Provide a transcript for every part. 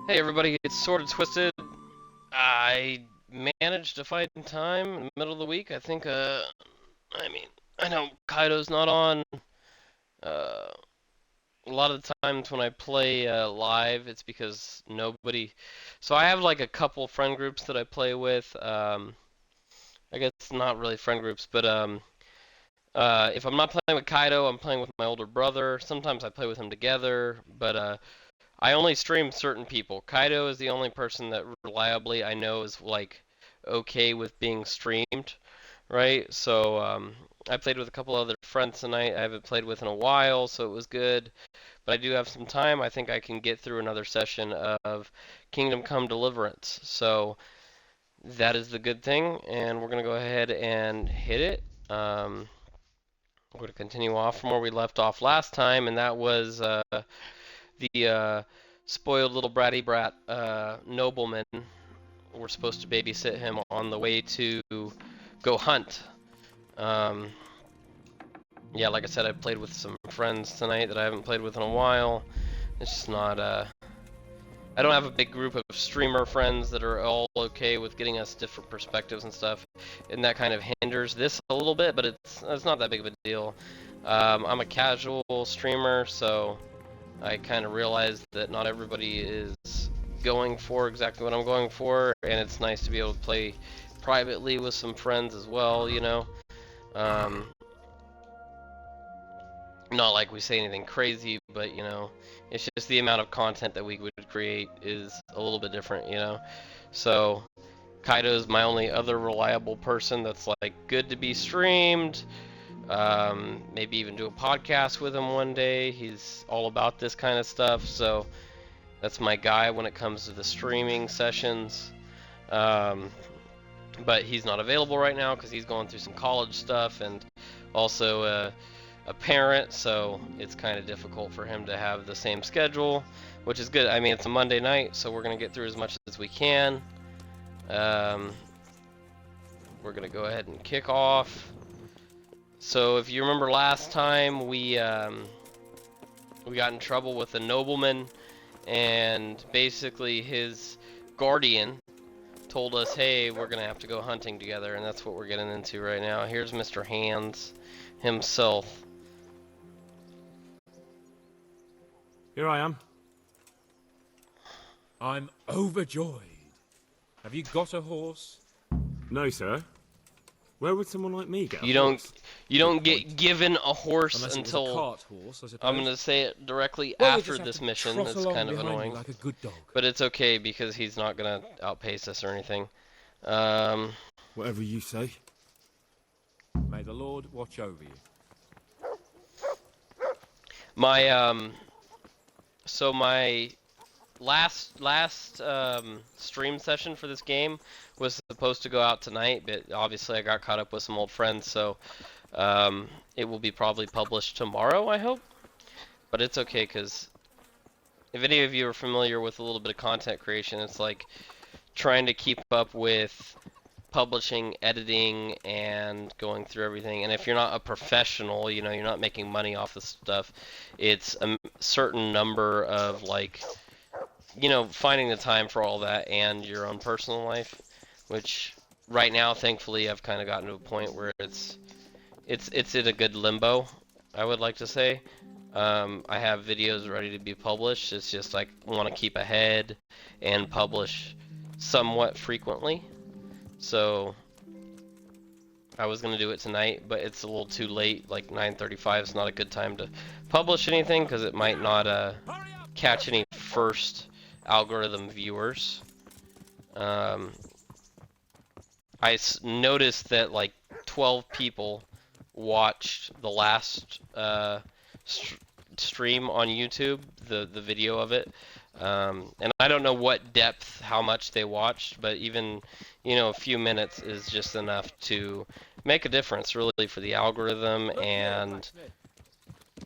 Hey everybody, it's Sort of Twisted. I managed to fight in time in the middle of the week. I mean, I know Kaido's not on. Uh, a lot of the times when I play live, it's because nobody. So I have like a couple friend groups that I play with. I guess not really friend groups, but if I'm not playing with Kaido, I'm playing with my older brother. Sometimes I play with him together, but I only stream certain people. Kaido is the only person that reliably I know is like okay with being streamed, right? So I played with a couple other friends tonight. I haven't played with in a while, so it was good. But I do have some time. I think I can get through another session of Kingdom Come Deliverance. So that is the good thing, and we're gonna go ahead and hit it. We're gonna continue off from where we left off last time, and that was the spoiled little bratty brat nobleman. We're supposed to babysit him on the way to go hunt. Um, yeah, like I said, I played with some friends tonight that I haven't played with in a while. It's just not. I don't have a big group of streamer friends that are all okay with getting us different perspectives and stuff, and that kind of hinders this a little bit. But it's not that big of a deal. I'm a casual streamer, so I kind of realized that not everybody is going for exactly what I'm going for, and it's nice to be able to play privately with some friends as well, you know. Um, Not like we say anything crazy, but you know, it's just the amount of content that we would create is a little bit different, you know. So Kaido's my only other reliable person that's like good to be streamed. Maybe even do a podcast with him one day. He's all about this kind of stuff, so that's my guy when it comes to the streaming sessions. Um, but he's not available right now because he's going through some college stuff and also a parent, so it's kind of difficult for him to have the same schedule, which is good. I mean, it's a Monday night, so we're going to get through as much as we can. Um, we're going to go ahead and kick off. So if you remember last time, we got in trouble with a nobleman, and basically his guardian told us, hey, we're going to have to go hunting together, and that's what we're getting into right now. Here's Mr. Hands himself. Here I am. I'm overjoyed. Have you got a horse? No, sir. Where would someone like me get a You horse? don't get given a horse Unless it was until a cart horse, I suppose. I'm gonna say it directly Well, you after just have this to mission. trot That's along kind of behind me annoying, like a good dog. but it's okay because he's not gonna outpace us or anything. Whatever you say. May the Lord watch over you. My so my last stream session for this game was supposed to go out tonight, but obviously I got caught up with some old friends, so it will be probably published tomorrow, I hope. But it's okay because if any of you are familiar with a little bit of content creation, it's like trying to keep up with publishing, editing, and going through everything. And if you're not a professional, you know, you're not making money off this stuff, it's a certain number of like, you know, finding the time for all that and your own personal life, which right now, thankfully, I've kind of gotten to a point where it's in a good limbo, I would like to say. I have videos ready to be published. It's just I want to keep ahead and publish somewhat frequently. So I was gonna do it tonight, but it's a little too late. Like 9:35 is not a good time to publish anything because it might not catch any first algorithm viewers. I noticed that like 12 people watched the last stream on YouTube, the video of it. And I don't know what depth, how much they watched, but even, you know, a few minutes is just enough to make a difference, really, for the algorithm and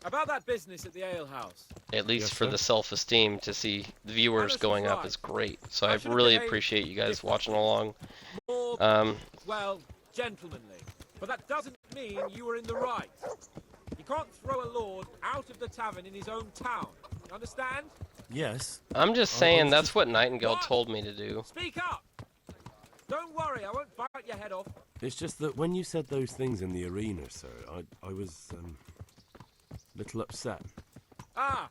About that business at the ale house. at least Yes, for sir. the self-esteem to see the viewers Alice was going up right. is great. So I I should have really behaved appreciate you guys differently. watching along. More, well, gentlemanly. But that doesn't mean you were in the right. You can't throw a lord out of the tavern in his own town. You understand? Yes. I'm just I saying was that's just- what Nightingale What? told me to do. Speak up! Don't worry, I won't bite your head off. It's just that when you said those things in the arena, sir, I was, a little upset. Ah!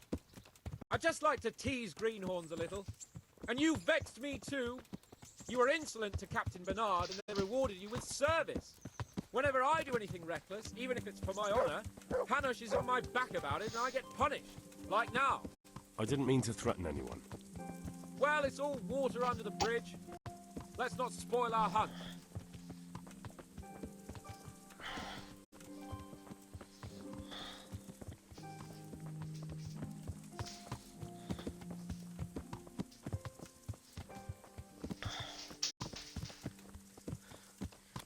I just like to tease greenhorns a little. And you vexed me too. You were insolent to Captain Bernard and they rewarded you with service. Whenever I do anything reckless, even if it's for my honour, Hanush is on my back about it and I get punished. Like now. I didn't mean to threaten anyone. Well, it's all water under the bridge. Let's not spoil our hunt.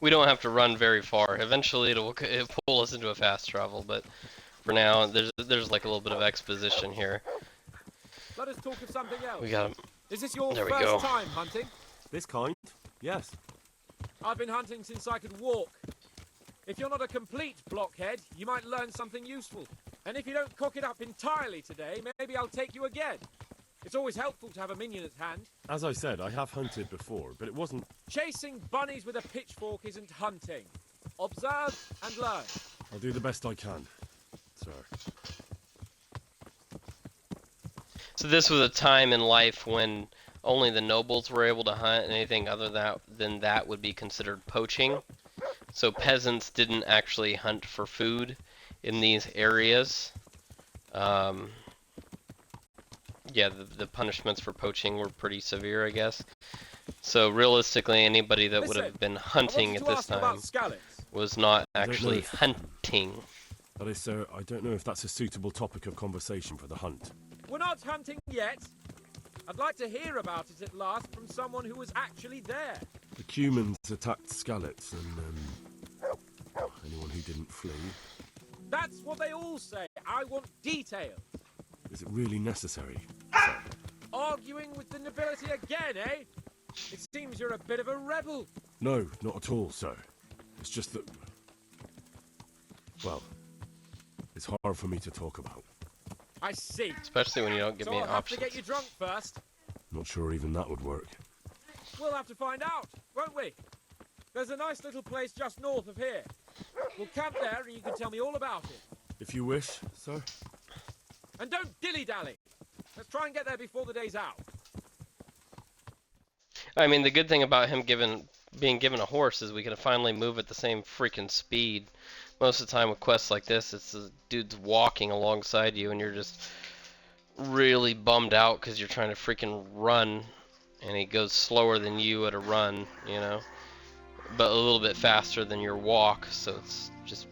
We don't have to run very far. Eventually it'll pull us into a fast travel, but for now there's like a little bit of exposition here. Let us talk of something else. We got Is this your There we go. first time hunting? This kind? Yes. I've been hunting since I could walk. If you're not a complete blockhead, you might learn something useful. And if you don't cock it up entirely today, maybe I'll take you again. It's always helpful to have a minion at hand. As I said, I have hunted before, but it wasn't... Chasing bunnies with a pitchfork isn't hunting. Observe and learn. I'll do the best I can, sir. So this was a time in life when only the nobles were able to hunt, and anything other than that would be considered poaching. So peasants didn't actually hunt for food in these areas. Yeah, the punishments for poaching were pretty severe, I guess. So realistically, anybody that would have been hunting at this time was not actually hunting. That is, sir, I don't know if that's a suitable topic of conversation for the hunt. We're not hunting yet. I'd like to hear about it at last from someone who was actually there. The Cumans attacked Scalets and, anyone who didn't flee. That's what they all say. I want details. Is it really necessary, sir? Arguing with the nobility again, eh? It seems you're a bit of a rebel. No, not at all, sir. It's just that... Well, it's hard for me to talk about. I see. Especially when you don't give So me I'll have options. to get you drunk first. Not sure even that would work. We'll have to find out, won't we? There's a nice little place just north of here. We'll camp there and you can tell me all about it. If you wish, sir. And don't dilly-dally. Let's try and get there before the day's out. I mean, the good thing about him being given a horse is we can finally move at the same freaking speed. Most of the time with quests like this, it's the dude's walking alongside you and you're just really bummed out because you're trying to freaking run and he goes slower than you at a run, you know, but a little bit faster than your walk, so it's just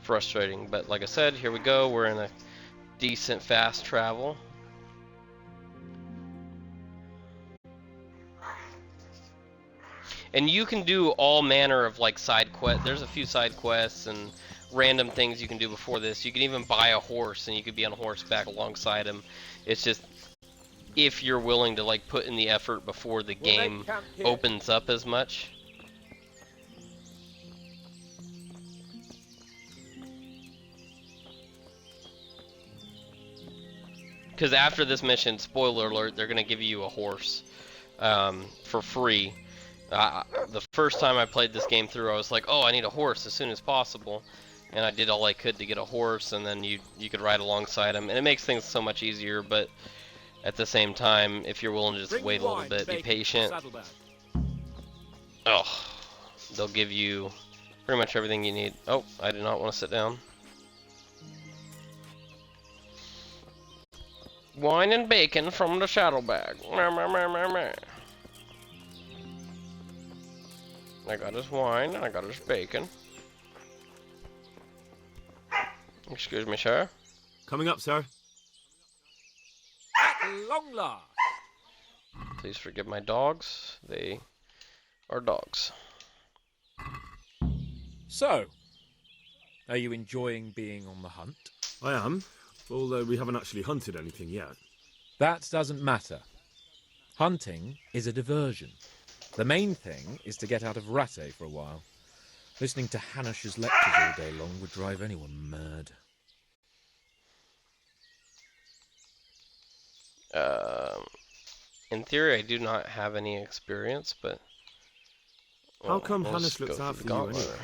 frustrating. But like I said, here we go. We're in a decent fast travel. And you can do all manner of like side quests. There's a few side quests and random things you can do before this. You can even buy a horse and you could be on horseback alongside him. It's just if you're willing to like put in the effort before the game opens up as much. Because after this mission, spoiler alert, they're going to give you a horse for free. The first time I played this game through, I was like, oh, I need a horse as soon as possible. And I did all I could to get a horse, and then you could ride alongside him. And it makes things so much easier, but at the same time, if you're willing to just wait a little bit, be patient. Oh, they'll give you pretty much everything you need. Oh, I did not want to sit down. Wine and bacon from the saddlebag. I got his wine, and I got his bacon. Excuse me, sir. Coming up, sir. At long last. Please forgive my dogs. They are dogs. So, are you enjoying being on the hunt? I am, although we haven't actually hunted anything yet. That doesn't matter. Hunting is a diversion. The main thing is to get out of Rattay for a while. Listening to Hanush's lectures all day long would drive anyone mad. Um, in theory, I do not have any experience, but How well, come we'll Hannes just go looks through the after you gauntlet. anyway?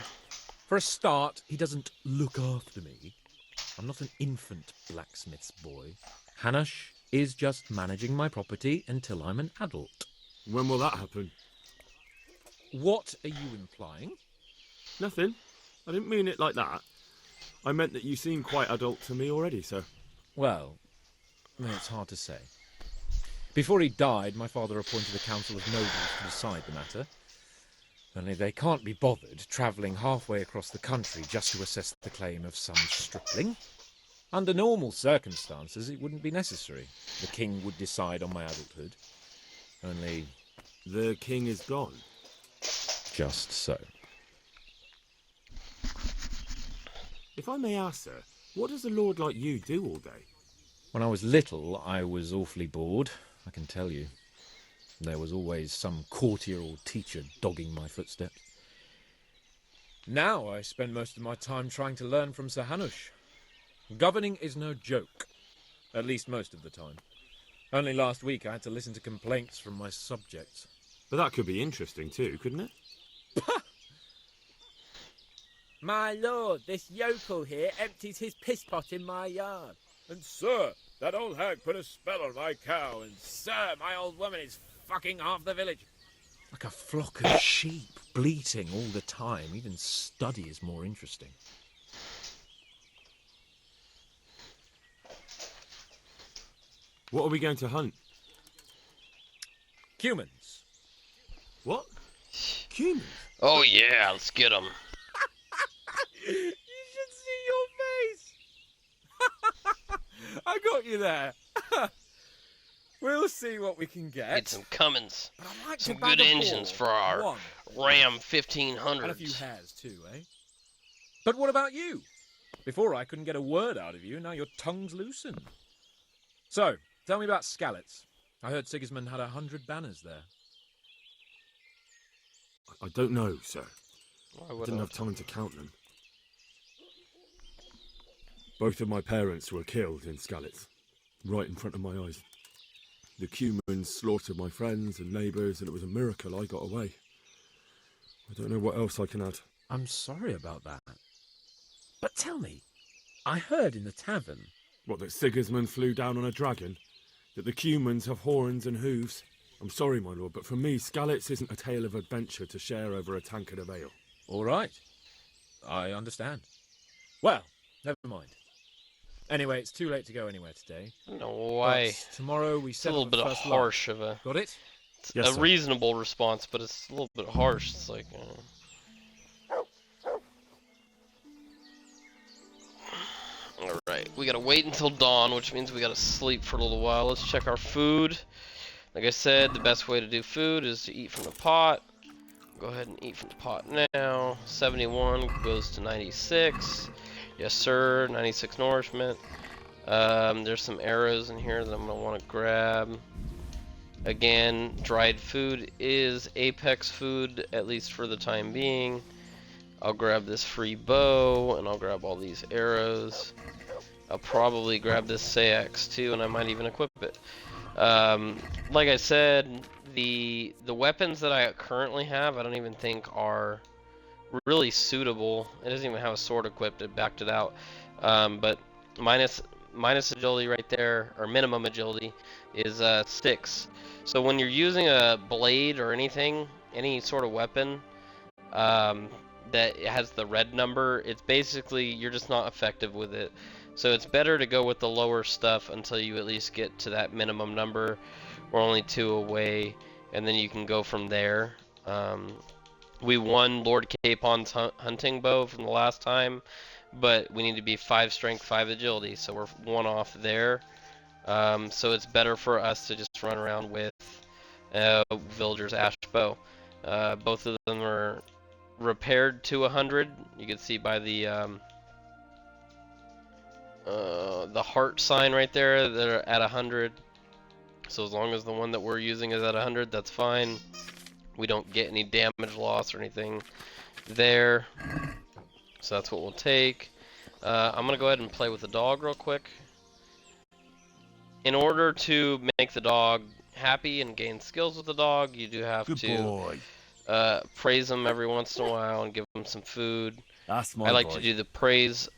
For a start, he doesn't look after me. I'm not an infant blacksmith's boy. Hanush is just managing my property until I'm an adult. When will that happen? What are you implying? Nothing. I didn't mean it like that. I meant that you seem quite adult to me already, sir. Well, it's hard to say. Before he died, my father appointed a council of nobles to decide the matter. Only they can't be bothered travelling halfway across the country just to assess the claim of some stripling. Under normal circumstances, it wouldn't be necessary. The king would decide on my adulthood. Only... The king is gone. just so. If I may ask, sir, what does a lord like you do all day? When I was little, I was awfully bored, I can tell you. There was always some courtier or teacher dogging my footsteps. Now I spend most of my time trying to learn from Sir Hanush. Governing is no joke, at least most of the time. Only last week I had to listen to complaints from my subjects. But that could be interesting too, couldn't it? My lord, this yokel here empties his piss pot in my yard. And sir, that old hag put a spell on my cow, and Sir, my old woman is fucking half the village. like a flock of sheep, bleating all the time. Even study is more interesting. What are we going to hunt? Humans. What? Humans? Oh yeah, let's get them. You should see your face. I got you there. We'll see what we can get. Get some Cummins, But I'd like some to bag good a engines boar, for our one, Ram and a 1500s. few hares too, eh? But what about you? Before I couldn't get a word out of you, now your tongue's loosened. So, tell me about Skalitz. I heard Sigismund had 100 banners there. I don't know, sir. Why I would didn't I? have time to count them. Both of my parents were killed in Skalitz, right in front of my eyes. The Cumans slaughtered my friends and neighbours, and it was a miracle I got away. I don't know what else I can add. I'm sorry about that. But tell me, I heard in the tavern... What, that Sigismund flew down on a dragon? That the Cumans have horns and hooves? I'm sorry, my lord, but for me, Skalitz isn't a tale of adventure to share over a tankard of ale. All right. I understand. Well, never mind. Anyway, it's too late to go anywhere today. No way. But tomorrow we It's a set little up bit the first harsh of a. lot. Got it? It's Yes, a sir. reasonable response, but it's a little bit harsh. It's like. Alright, we gotta wait until dawn, which means we gotta sleep for a little while. Let's check our food. Like I said, the best way to do food is to eat from the pot. Go ahead and eat from the pot now. 71 goes to 96. Yes, sir. 96 nourishment. There's some arrows in here that I'm gonna want to grab. Again, dried food is apex food, at least for the time being. I'll grab this free bow, and I'll grab all these arrows. I'll probably grab this Sayax too, and I might even equip it. Like I said, the weapons that I currently have, I don't even think are really suitable. It doesn't even have a sword equipped. It backed it out. But minus agility right there, or minimum agility, is 6. So when you're using a blade or anything, any sort of weapon that has the red number, it's basically you're just not effective with it. So it's better to go with the lower stuff until you at least get to that minimum number. We're only 2 away, and then you can go from there. We won Lord Capon's hunting bow from the last time, but we need to be 5 strength, 5 agility, so we're 1 off there. So it's better for us to just run around with Villager's Ash Bow. Both of them are repaired to 100. You can see by the heart sign right there, they're at 100. So as long as the one that we're using is at 100, that's fine. We don't get any damage loss or anything there. So that's what we'll take. I'm gonna go ahead and play with the dog real quick. in order to make the dog happy and gain skills with the dog, you do have Good to boy. praise them every once in a while and give them some food. That's I my like to boy. do the praise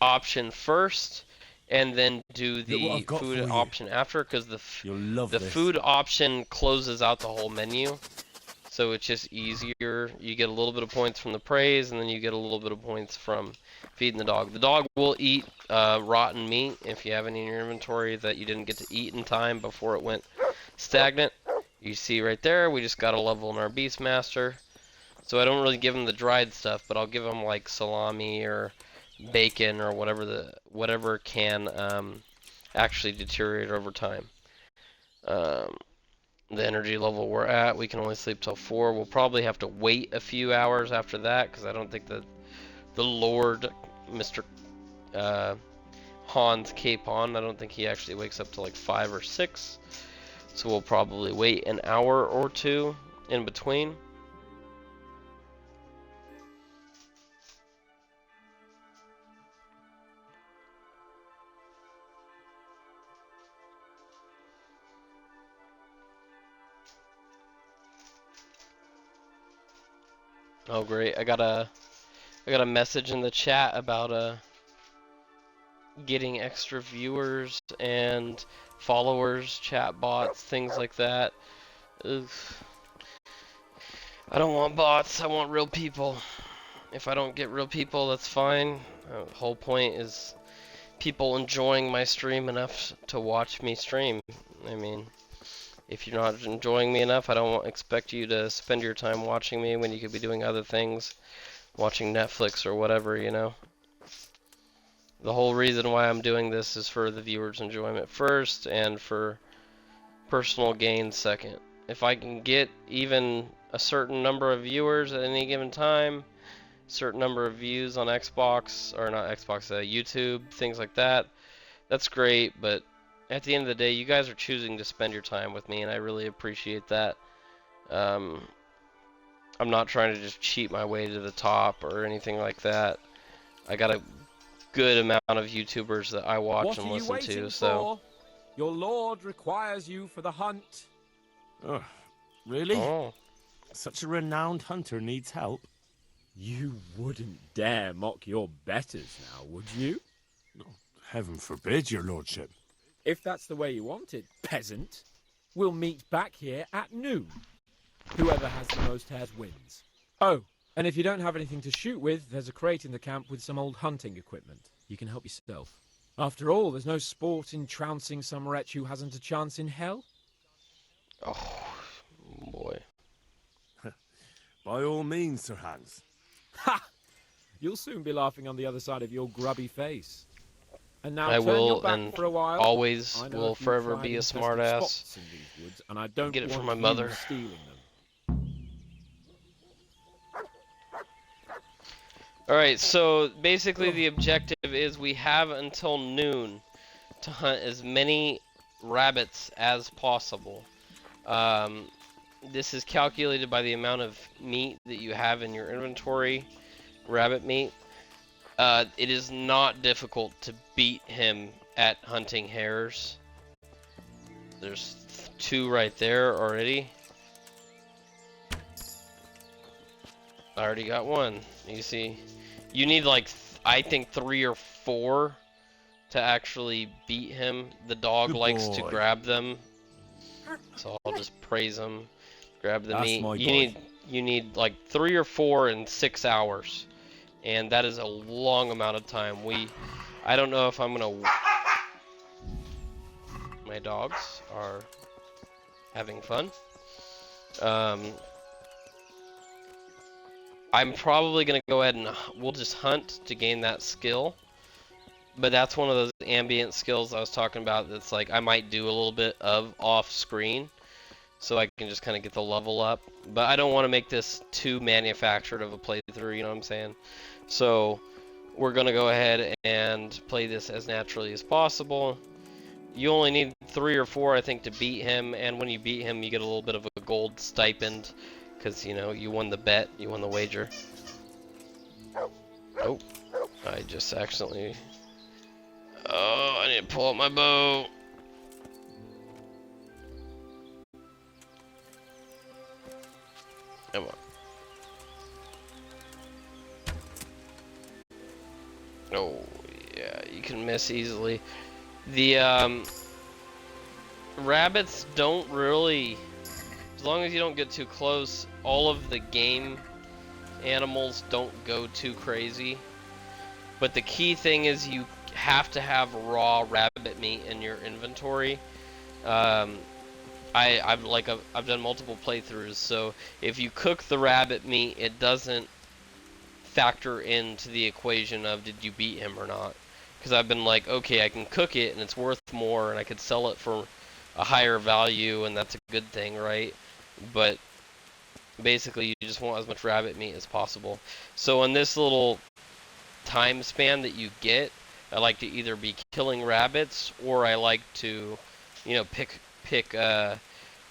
option first, and then do Look what the I've got food for you. option after, because You'll love the this. food option closes out the whole menu. So it's just easier. You get a little bit of points from the praise, and then you get a little bit of points from feeding the dog. The dog will eat rotten meat if you have any in your inventory that you didn't get to eat in time before it went stagnant. You see right there, we just got a level in our Beastmaster. So I don't really give him the dried stuff, but I'll give him like salami or bacon or whatever can actually deteriorate over time. Um, the energy level we're at, we can only sleep till 4. We'll probably have to wait a few hours after that, because I don't think that the Lord, Mr. Uh, Hans Capon, I don't think he actually wakes up till like 5 or 6. So we'll probably wait an hour or two in between. Oh great, I got a message in the chat about getting extra viewers and followers, chat bots, things like that. Ugh. I don't want bots, I want real people. If I don't get real people, that's fine. The whole point is people enjoying my stream enough to watch me stream. I mean, if you're not enjoying me enough, I don't expect you to spend your time watching me when you could be doing other things, watching Netflix or whatever, you know. The whole reason why I'm doing this is for the viewers' enjoyment first, and for personal gain second. If I can get even a certain number of viewers at any given time, certain number of views on Xbox, or not Xbox, YouTube, things like that, that's great, but at the end of the day, you guys are choosing to spend your time with me, and I really appreciate that. I'm not trying to just cheat my way to the top or anything like that. I got a good amount of YouTubers that I watch What and are you listen waiting to, so... for? Your lord requires you for the hunt. Oh, really? Oh. Such a renowned hunter needs help. You wouldn't dare mock your betters now, would you? Heaven forbid, your lordship. If that's the way you want it, peasant, we'll meet back here at noon. Whoever has the most hares wins. Oh, and if you don't have anything to shoot with, there's a crate in the camp with some old hunting equipment. You can help yourself. After all, there's no sport in trouncing some wretch who hasn't a chance in hell. Oh, boy. By all means, Sir Hans. Ha! You'll soon be laughing on the other side of your grubby face. And now I turn will, your back and for a while. always I know will a few forever tried be a and tested smartass. spots in these woods, and I don't Get it from want my you mother. stealing them. Alright, so basically the objective is we have until noon to hunt as many rabbits as possible. This is calculated by the amount of meat that you have in your inventory, rabbit meat. It is not difficult to beat him at hunting hares. There's 2 right there already. I already got 1. You see, you need like I think 3 or 4 to actually beat him. The dog Good likes to boy. grab them, so I'll just praise him. Grab the That's meat. my You boy. need like 3 or 4 in 6 hours, and that is a long amount of time. I don't know if I'm gonna. My dogs are having fun. I'm probably gonna go ahead and we'll just hunt to gain that skill. But that's one of those ambient skills I was talking about that's like I might do a little bit of off screen, so I can just kind of get the level up. But I don't want to make this too manufactured of a playthrough, you know what I'm saying? So we're gonna go ahead and play this as naturally as possible. You only need 3 or 4, I think, to beat him, and when you beat him, you get a little bit of a gold stipend, because, you know, you won the bet, you won the wager. Oh, I just accidentally... Oh, I need to pull out my bow. Come on. Oh, yeah, you can miss easily. The rabbits don't really, as long as you don't get too close, all of the game animals don't go too crazy. But the key thing is you have to have raw rabbit meat in your inventory. I've done multiple playthroughs, so if you cook the rabbit meat, it doesn't factor into the equation of did you beat him or not. Because I've been like, okay, I can cook it and it's worth more, and I could sell it for a higher value, and that's a good thing, right? But basically, you just want as much rabbit meat as possible. So in this little time span that you get, I like to either be killing rabbits, or I like to, you know, pick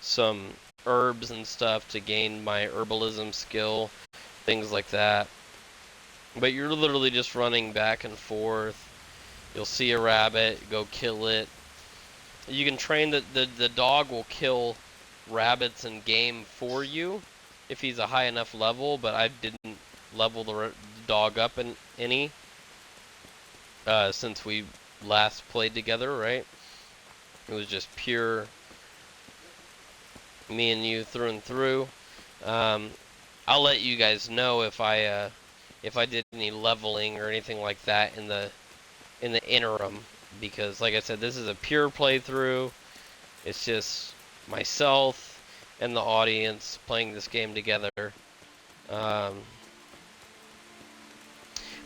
some herbs and stuff to gain my herbalism skill, things like that. But you're literally just running back and forth. You'll see a rabbit, go kill it. You can train the dog will kill rabbits and game for you if he's a high enough level, but I didn't level the dog up in any since we last played together, right? It was just pure me and you through and through. I'll let you guys know if I did any leveling or anything like that in the interim, because like I said, this is a pure playthrough. It's just myself and the audience playing this game together. But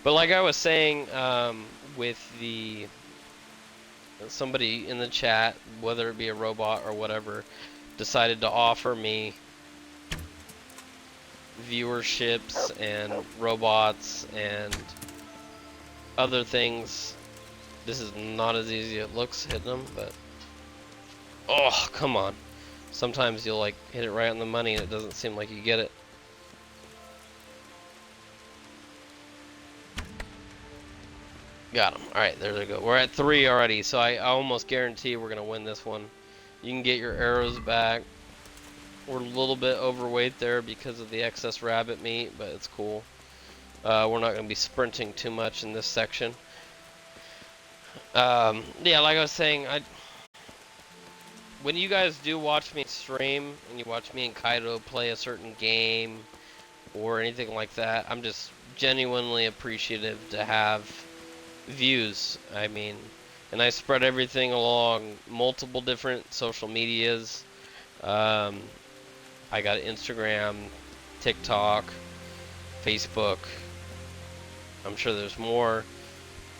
like I was saying, with somebody in the chat, whether it be a robot or whatever, decided to offer me viewerships and robots and other things. This is not as easy as it looks hitting them, but oh, come on. Sometimes you'll like hit it right on the money and it doesn't seem like you get it. Got him. Alright, there they go. We're at 3 already, so I almost guarantee we're going to win this one. You can get your arrows back. We're a little bit overweight there because of the excess rabbit meat, but it's cool. We're not going to be sprinting too much in this section. Yeah, like I was saying, when you guys do watch me stream, and you watch me and Kaido play a certain game, or anything like that, I'm just genuinely appreciative to have views. I mean, and I spread everything along multiple different social medias. I got Instagram, TikTok, Facebook. I'm sure there's more.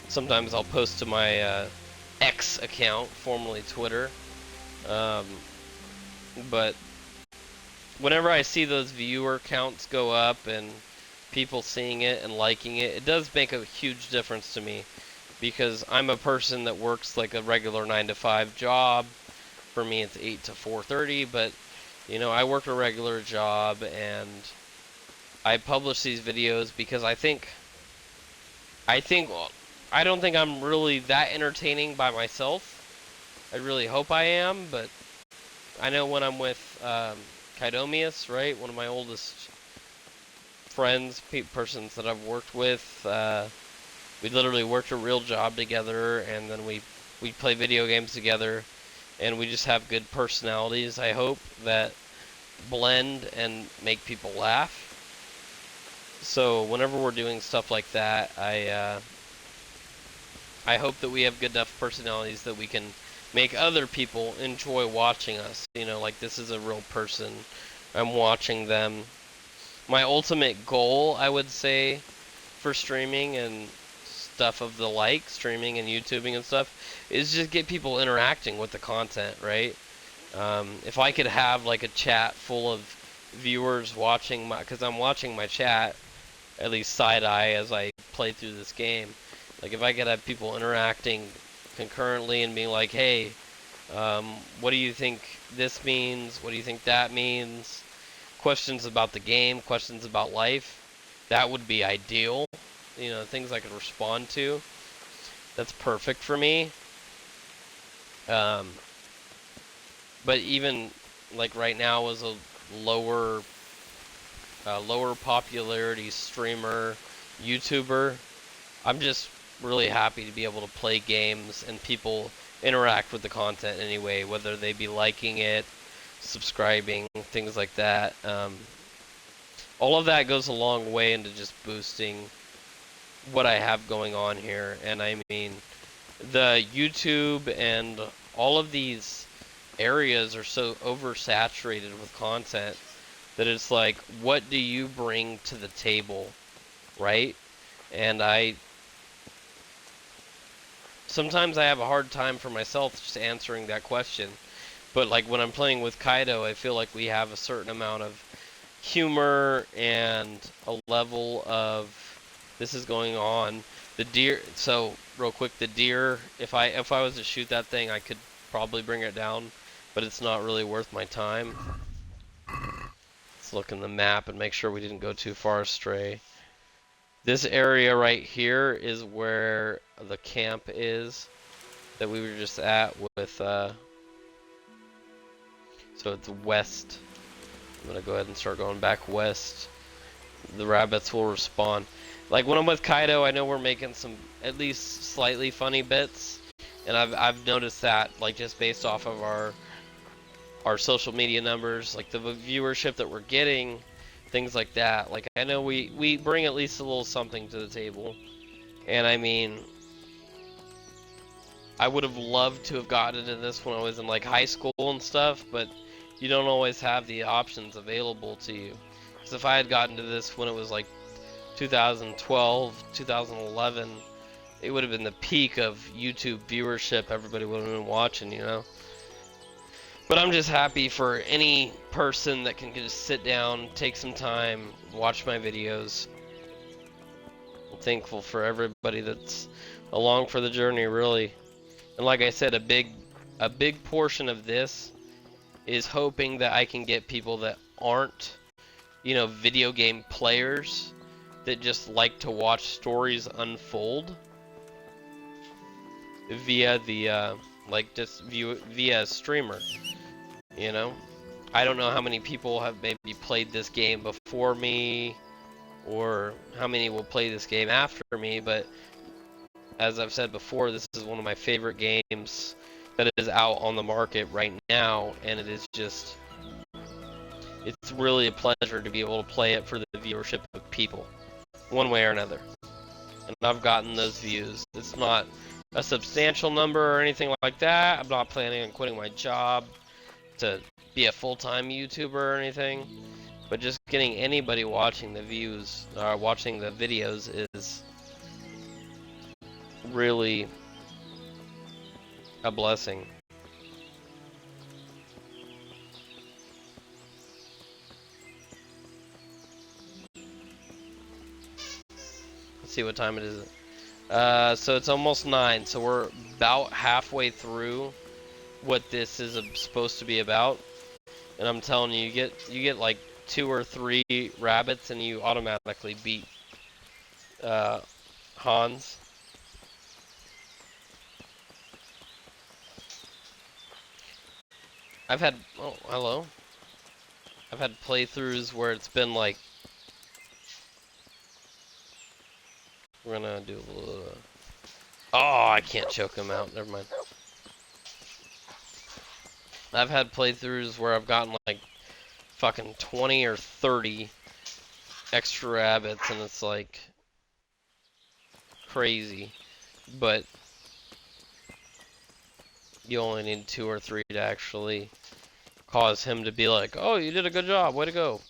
Sometimes I'll post to my X account, formerly Twitter. But whenever I see those viewer counts go up and people seeing it and liking it, it does make a huge difference to me, because I'm a person that works like a regular 9-to-5 job. For me, it's 8 to 4:30, but you know, I work a regular job and I publish these videos because I don't think I'm really that entertaining by myself. I really hope I am, but I know when I'm with Kaidomius, right, one of my oldest friends, persons that I've worked with, we literally worked a real job together, and then we play video games together, and we just have good personalities, I hope, that blend and make people laugh. So whenever we're doing stuff like that, I hope that we have good enough personalities that we can make other people enjoy watching us. You know, like, this is a real person. I'm watching them. My ultimate goal, I would say, for streaming and stuff of the like, streaming and YouTubing and stuff, is just get people interacting with the content, right? If I could have like a chat full of viewers watching because I'm watching my chat, at least side-eye as I play through this game. Like, if I could have people interacting concurrently and being like, hey, what do you think this means? What do you think that means? Questions about the game, questions about life. That would be ideal. You know, things I could respond to. That's perfect for me. But even like right now is a lower lower popularity streamer, YouTuber. I'm just really happy to be able to play games and people interact with the content anyway, whether they be liking it, subscribing, things like that. All of that goes a long way into just boosting what I have going on here. And I mean, the YouTube and all of these areas are so oversaturated with content that it's like, what do you bring to the table, right? And sometimes I have a hard time for myself just answering that question. But like when I'm playing with Kaido, I feel like we have a certain amount of humor and a level of this is going on. The deer, so real quick, the deer, if I was to shoot that thing, I could probably bring it down, but it's not really worth my time. Let's look in the map and make sure we didn't go too far astray. This area right here is where the camp is that we were just at with, so it's west. I'm gonna go ahead and start going back west. The rabbits will respawn. Like when I'm with Kaido, I know we're making some at least slightly funny bits, and I've noticed that, like just based off of our social media numbers, like the viewership that we're getting, things like that. Like I know we bring at least a little something to the table, and I mean, I would have loved to have gotten into this when I was in like high school and stuff, but you don't always have the options available to you. Because if I had gotten to this when it was like 2012, 2011, it would have been the peak of YouTube viewership. Everybody would have been watching, you know. But I'm just happy for any person that can just sit down, take some time, watch my videos. I'm thankful for everybody that's along for the journey, really. And like I said, a big portion of this is hoping that I can get people that aren't, you know, video game players that just like to watch stories unfold via the like just via a streamer, you know. I don't know how many people have maybe played this game before me or how many will play this game after me, but as I've said before, this is one of my favorite games that is out on the market right now, and it is just, it's really a pleasure to be able to play it for the viewership of people, one way or another. And I've gotten those views. It's not a substantial number or anything like that. I'm not planning on quitting my job to be a full-time YouTuber or anything, but just getting anybody watching the views, watching the videos is really a blessing. Let's see what time it is. So it's almost 9, so we're about halfway through what this is supposed to be about. And I'm telling you, you get like 2 or 3 rabbits and you automatically beat Hans. I've had, oh, hello. I've had playthroughs where it's been like, we're gonna do a little, oh, I can't choke him out, never mind. I've had playthroughs where I've gotten like fucking 20 or 30 extra rabbits and it's like crazy, but you only need 2 or 3 to actually cause him to be like, oh, you did a good job, way to go.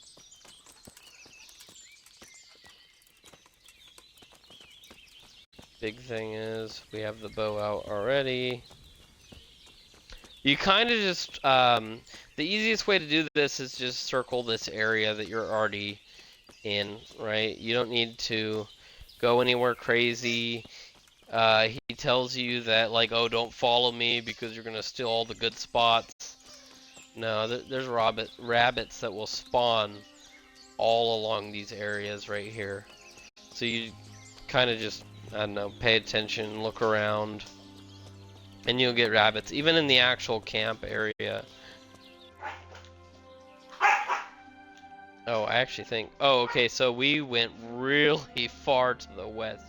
Big thing is we have the bow out already. You kind of just, the easiest way to do this is just circle this area that you're already in, right? You don't need to go anywhere crazy. He tells you that, like, oh, don't follow me because you're going to steal all the good spots. No, there's rabbits that will spawn all along these areas right here. So you kind of just, I don't know, pay attention, look around, and you'll get rabbits, even in the actual camp area. Oh, I actually think. Oh, okay. So we went really far to the west.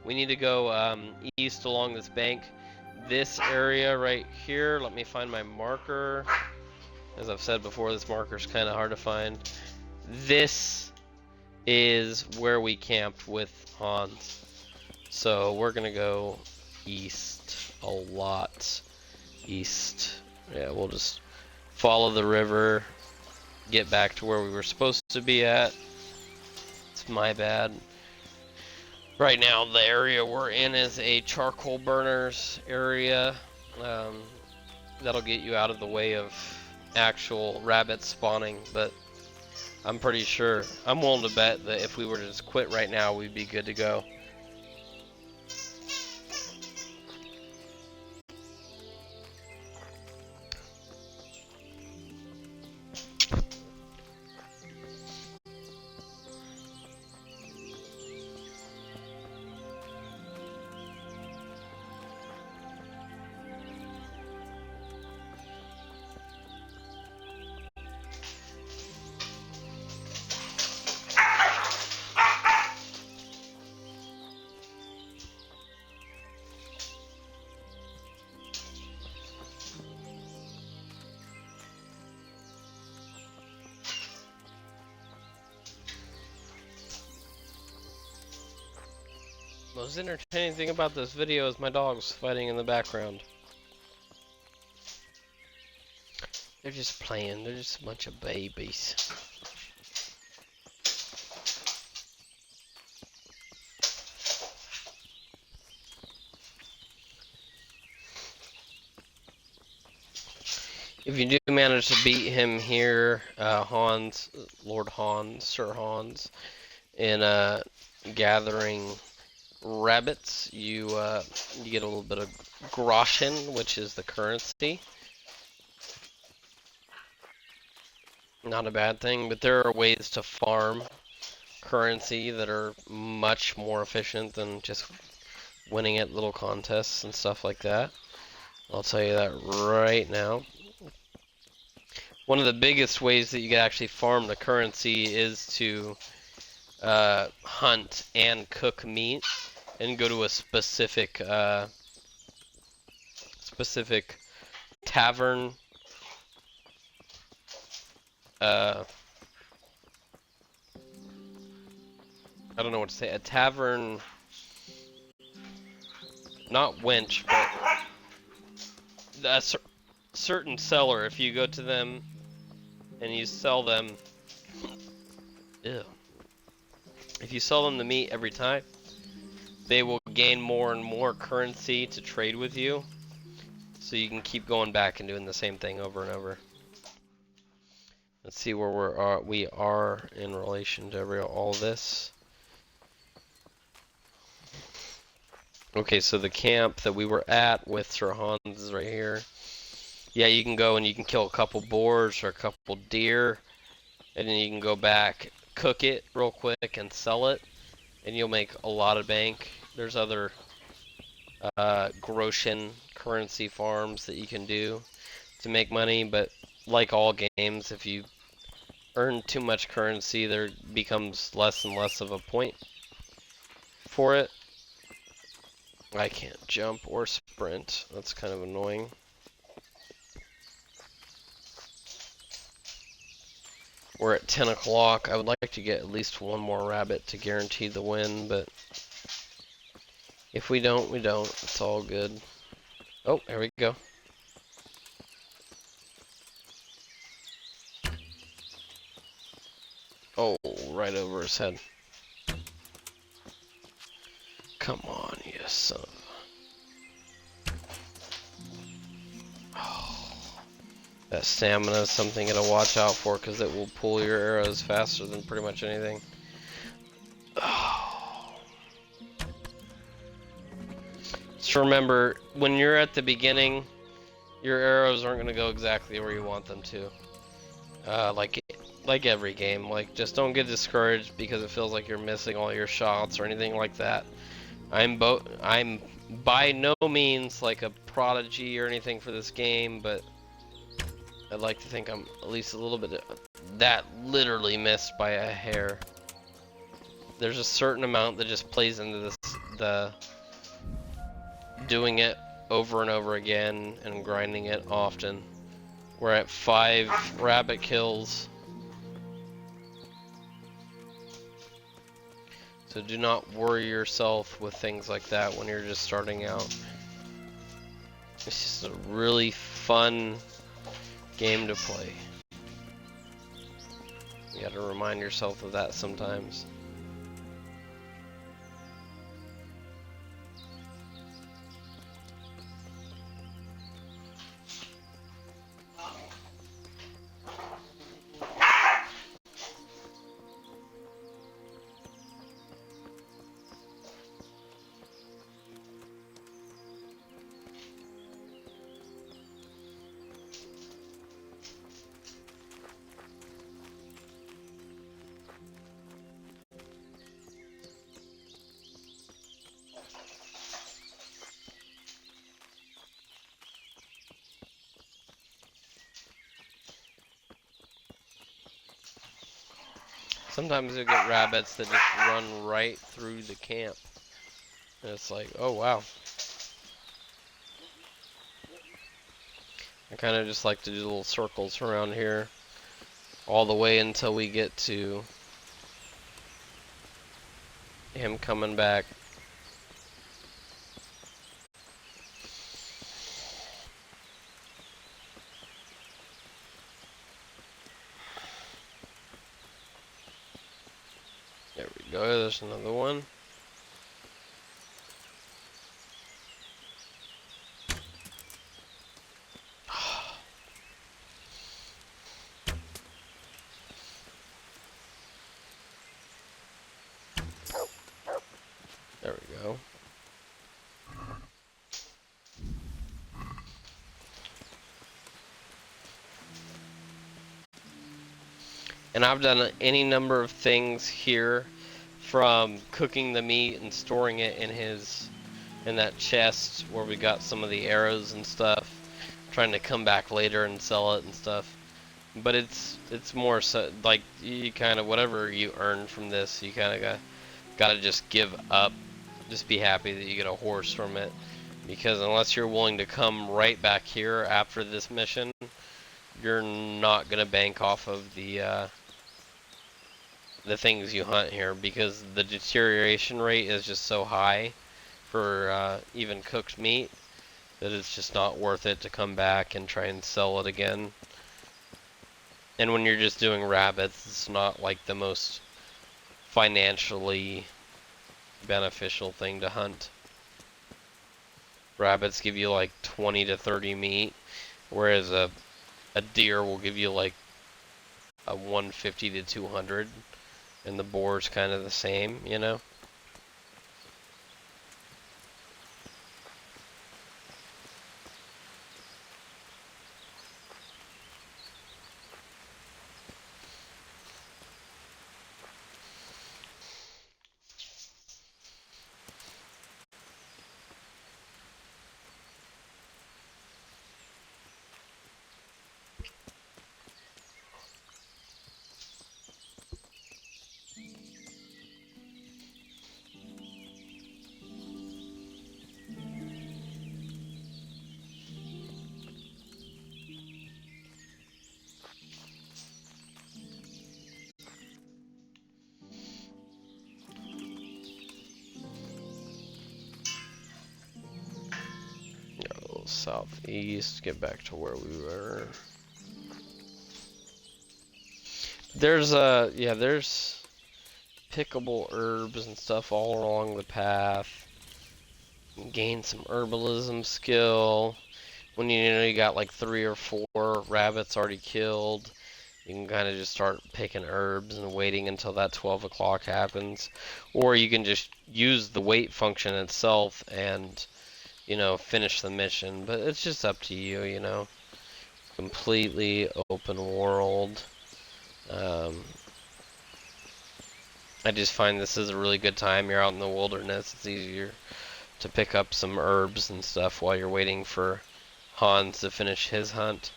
We need to go east along this bank. This area right here. Let me find my marker. As I've said before, this marker's kind of hard to find. This is where we camped with Hans. So we're gonna go east a lot. East. Yeah, we'll just follow the river, get back to where we were supposed to be at. It's my bad. Right now, the area we're in is a charcoal burners area. That'll get you out of the way of actual rabbits spawning, but I'm pretty sure, I'm willing to bet that if we were to just quit right now, we'd be good to go. The most entertaining thing about this video is my dogs fighting in the background. They're just playing, they're just a bunch of babies. If you do manage to beat him here, Hans, Lord Hans, Sir Hans, in gathering rabbits, you get a little bit of groschen, which is the currency. Not a bad thing, but there are ways to farm currency that are much more efficient than just winning at little contests and stuff like that. I'll tell you that right now. One of the biggest ways that you can actually farm the currency is to hunt and cook meat and go to a specific tavern. I don't know what to say. A tavern, not wench, but a certain seller. If you go to them and you sell them, ew. If you sell them the meat every time, they will gain more and more currency to trade with you. So you can keep going back and doing the same thing over and over. Let's see where we are in relation to all this. Okay, so the camp that we were at with Sir Hans is right here. Yeah, you can go and you can kill a couple boars or a couple deer, and then you can go back, cook it real quick, and sell it, and you'll make a lot of bank. There's other groschen currency farms that you can do to make money, but like all games, if you earn too much currency, there becomes less and less of a point for it. I can't jump or sprint. That's kind of annoying. We're at 10 o'clock. I would like to get at least one more rabbit to guarantee the win, but if we don't, we don't. It's all good. Oh, there we go. Oh, right over his head. Come on, you son of a... Oh, that stamina is something to watch out for because it will pull your arrows faster than pretty much anything. Oh. Just remember, when you're at the beginning, your arrows aren't going to go exactly where you want them to. Like every game, like just don't get discouraged because it feels like you're missing all your shots or anything like that. I'm by no means like a prodigy or anything for this game, but I'd like to think I'm at least a little bit that literally missed by a hair. There's a certain amount that just plays into this, the doing it over and over again and grinding it often. We're at 5 rabbit kills. So do not worry yourself with things like that when you're just starting out. It's just a really fun game to play. You gotta remind yourself of that sometimes. Sometimes you'll get rabbits that just run right through the camp. And it's like, oh wow. I kind of just like to do little circles around here all the way until we get to him coming back. There we go, there's another one. There we go. And I've done any number of things here, from cooking the meat and storing it in that chest where we got some of the arrows and stuff, trying to come back later and sell it and stuff. But it's more so like you kind of, whatever you earn from this, you kind of gotta just give up. Just be happy that you get a horse from it, because unless you're willing to come right back here after this mission, you're not gonna bank off of the things you hunt here, because the deterioration rate is just so high for even cooked meat that it's just not worth it to come back and try and sell it again. And when you're just doing rabbits, it's not like the most financially beneficial thing to hunt. Rabbits give you like 20 to 30 meat, whereas a deer will give you like a 150 to 200, and the boar's kind of the same, you know? Southeast, get back to where we were. There's there's pickable herbs and stuff all along the path. Gain some herbalism skill. When you know you got like 3 or 4 rabbits already killed, you can kind of just start picking herbs and waiting until that 12 o'clock happens. Or you can just use the wait function itself and, you know, finish the mission. But it's just up to you, you know. Completely open world. I just find this is a really good time. You're out in the wilderness. It's easier to pick up some herbs and stuff while you're waiting for Hans to finish his hunt.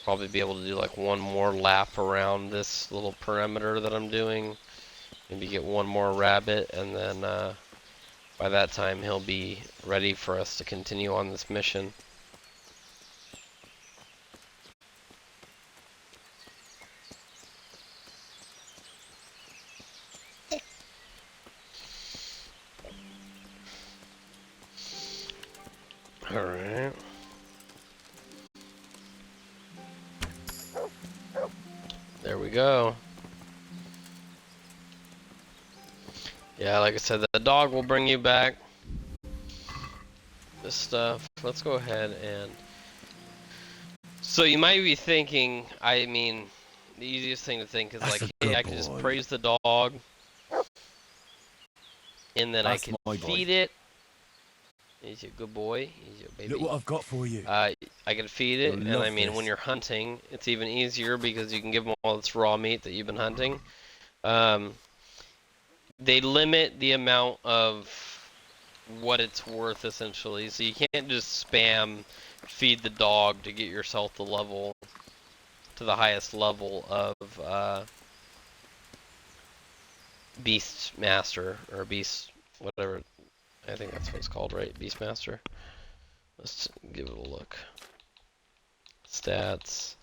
Probably be able to do like one more lap around this little perimeter that I'm doing. Maybe get one more rabbit, and then by that time he'll be ready for us to continue on this mission. Alright. There we go. Yeah, like I said, the dog will bring you back this stuff. Let's go ahead and... So you might be thinking, I mean, the easiest thing to think is That's like, a hey, good I can just boy. praise the dog, and then I That's can my boy. feed it. He's a good boy. He's your baby. Look what I've got for you. I can feed You'll it, and I love mean, when this. you're hunting, it's even easier because you can give them all this raw meat that you've been hunting. Um, they limit the amount of what it's worth, essentially, so you can't just spam feed the dog to get yourself to the highest level of Beast Master, or Beast, whatever, I think that's what it's called, right? Beast Master. Let's give it a look. Stats.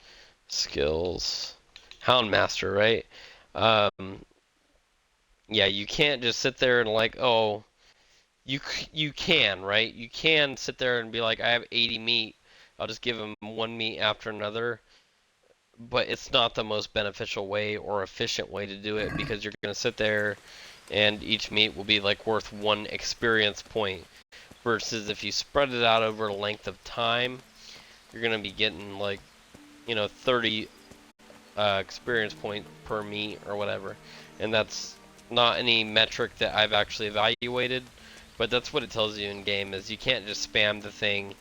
Skills. Hound Master, right? Yeah, you can't just sit there and like, oh, you can, right? You can sit there and be like, I have 80 meat. I'll just give him one meat after another. But it's not the most beneficial way or efficient way to do it, because you're going to sit there and each meat will be like worth 1 experience point. Versus if you spread it out over a length of time, you're going to be getting like, 30 experience point per meat or whatever, and that's not any metric that I've actually evaluated, but that's what it tells you in game, is you can't just spam the thing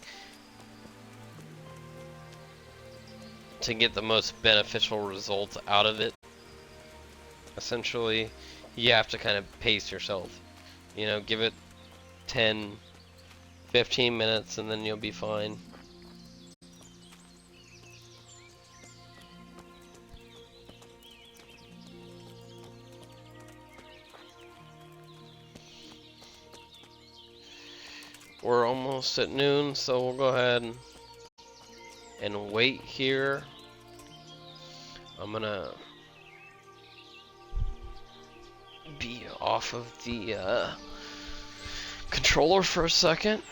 to get the most beneficial results out of it. Essentially, you have to kind of pace yourself, give it 10 15 minutes and then you'll be fine. We're almost at noon, so we'll go ahead and wait here. I'm gonna be off of the controller for a second.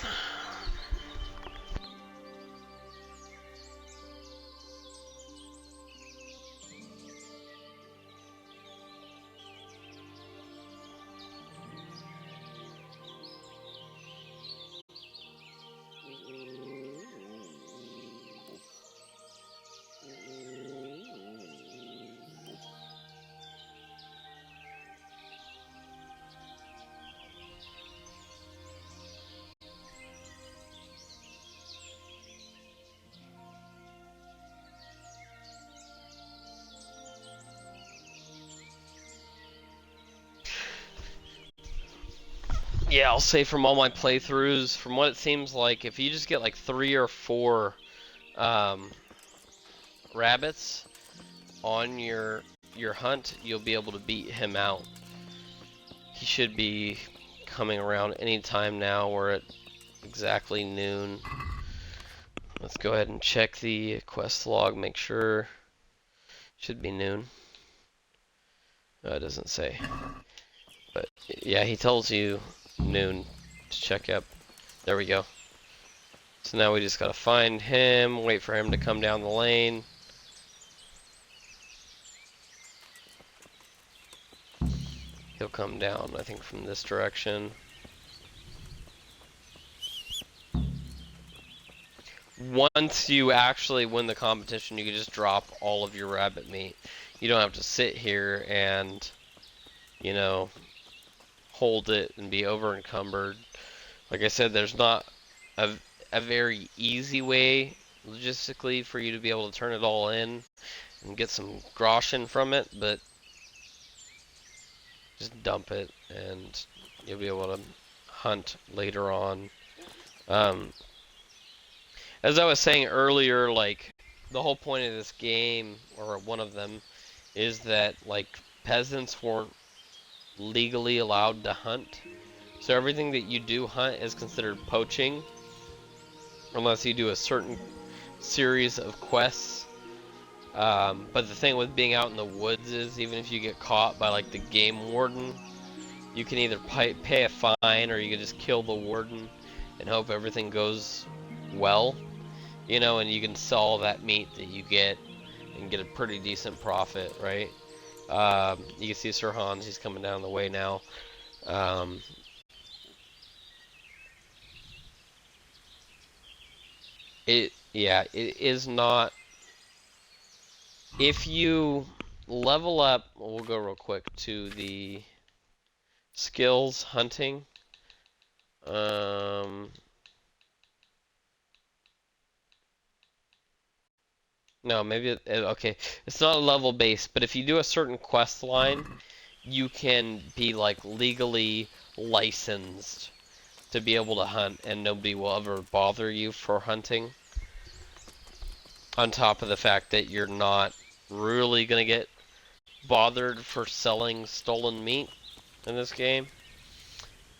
Yeah, I'll say from all my playthroughs, from what it seems like, if you just get like 3 or 4 rabbits on your hunt, you'll be able to beat him out. He should be coming around any time now. We're at exactly noon. Let's go ahead and check the quest log, make sure. Should be noon. It doesn't say. But yeah, he tells you noon to check up. There we go. So now we just gotta find him, wait for him to come down the lane. He'll come down, I think, from this direction. Once you actually win the competition, you can just drop all of your rabbit meat. You don't have to sit here and, hold it and be over encumbered. Like I said, there's not a very easy way logistically for you to be able to turn it all in and get some groschen from it, but just dump it and you'll be able to hunt later on. As I was saying earlier, like, the whole point of this game, or one of them, is that like peasants weren't legally allowed to hunt. So everything that you do hunt is considered poaching, unless you do a certain series of quests. But the thing with being out in the woods is, even if you get caught by like the game warden, you can either pay a fine, or you can just kill the warden and hope everything goes well. You know, and you can sell that meat that you get and get a pretty decent profit, right? You can see Sir Hans, he's coming down the way now. Um, yeah, it is not. If you level up, we'll go real quick to the skills hunting. Um, no, maybe okay. It's not level based, but if you do a certain quest line, you can be like legally licensed to be able to hunt, and nobody will ever bother you for hunting. On top of the fact that you're not really gonna get bothered for selling stolen meat in this game.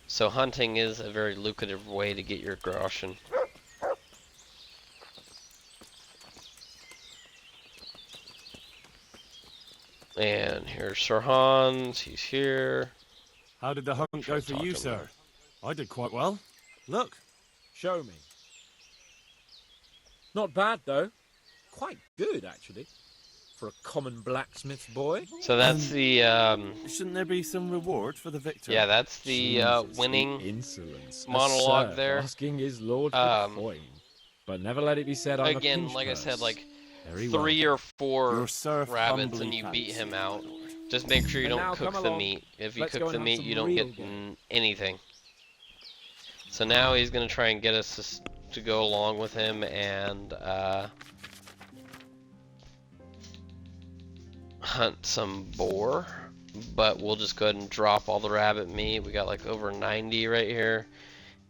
So hunting is a very lucrative way to get your groschen. And here's Sir Hans, he's here. How did the hunt Try go to for talk you, to him sir? there. I did quite well. Look. Show me. Not bad, though. Quite good, actually. For a common blacksmith's boy. So that's the Shouldn't there be some reward for the victor? yeah, that's the Jesus, winning the insolence. monologue A serf there. asking his lord for Um, coin. But never let it be said I'm a Again, pinch like I said, purse. like Very 3 well. or 4 Your serf rabbits humbly and you beat thanks him you, out. my lord. Just make sure you And don't now cook come the along. meat. If you Let's cook go the and hunt meat, you some don't real get game. anything. So now he's gonna try and get us to go along with him and hunt some boar. But we'll just go ahead and drop all the rabbit meat. We got like over 90 right here.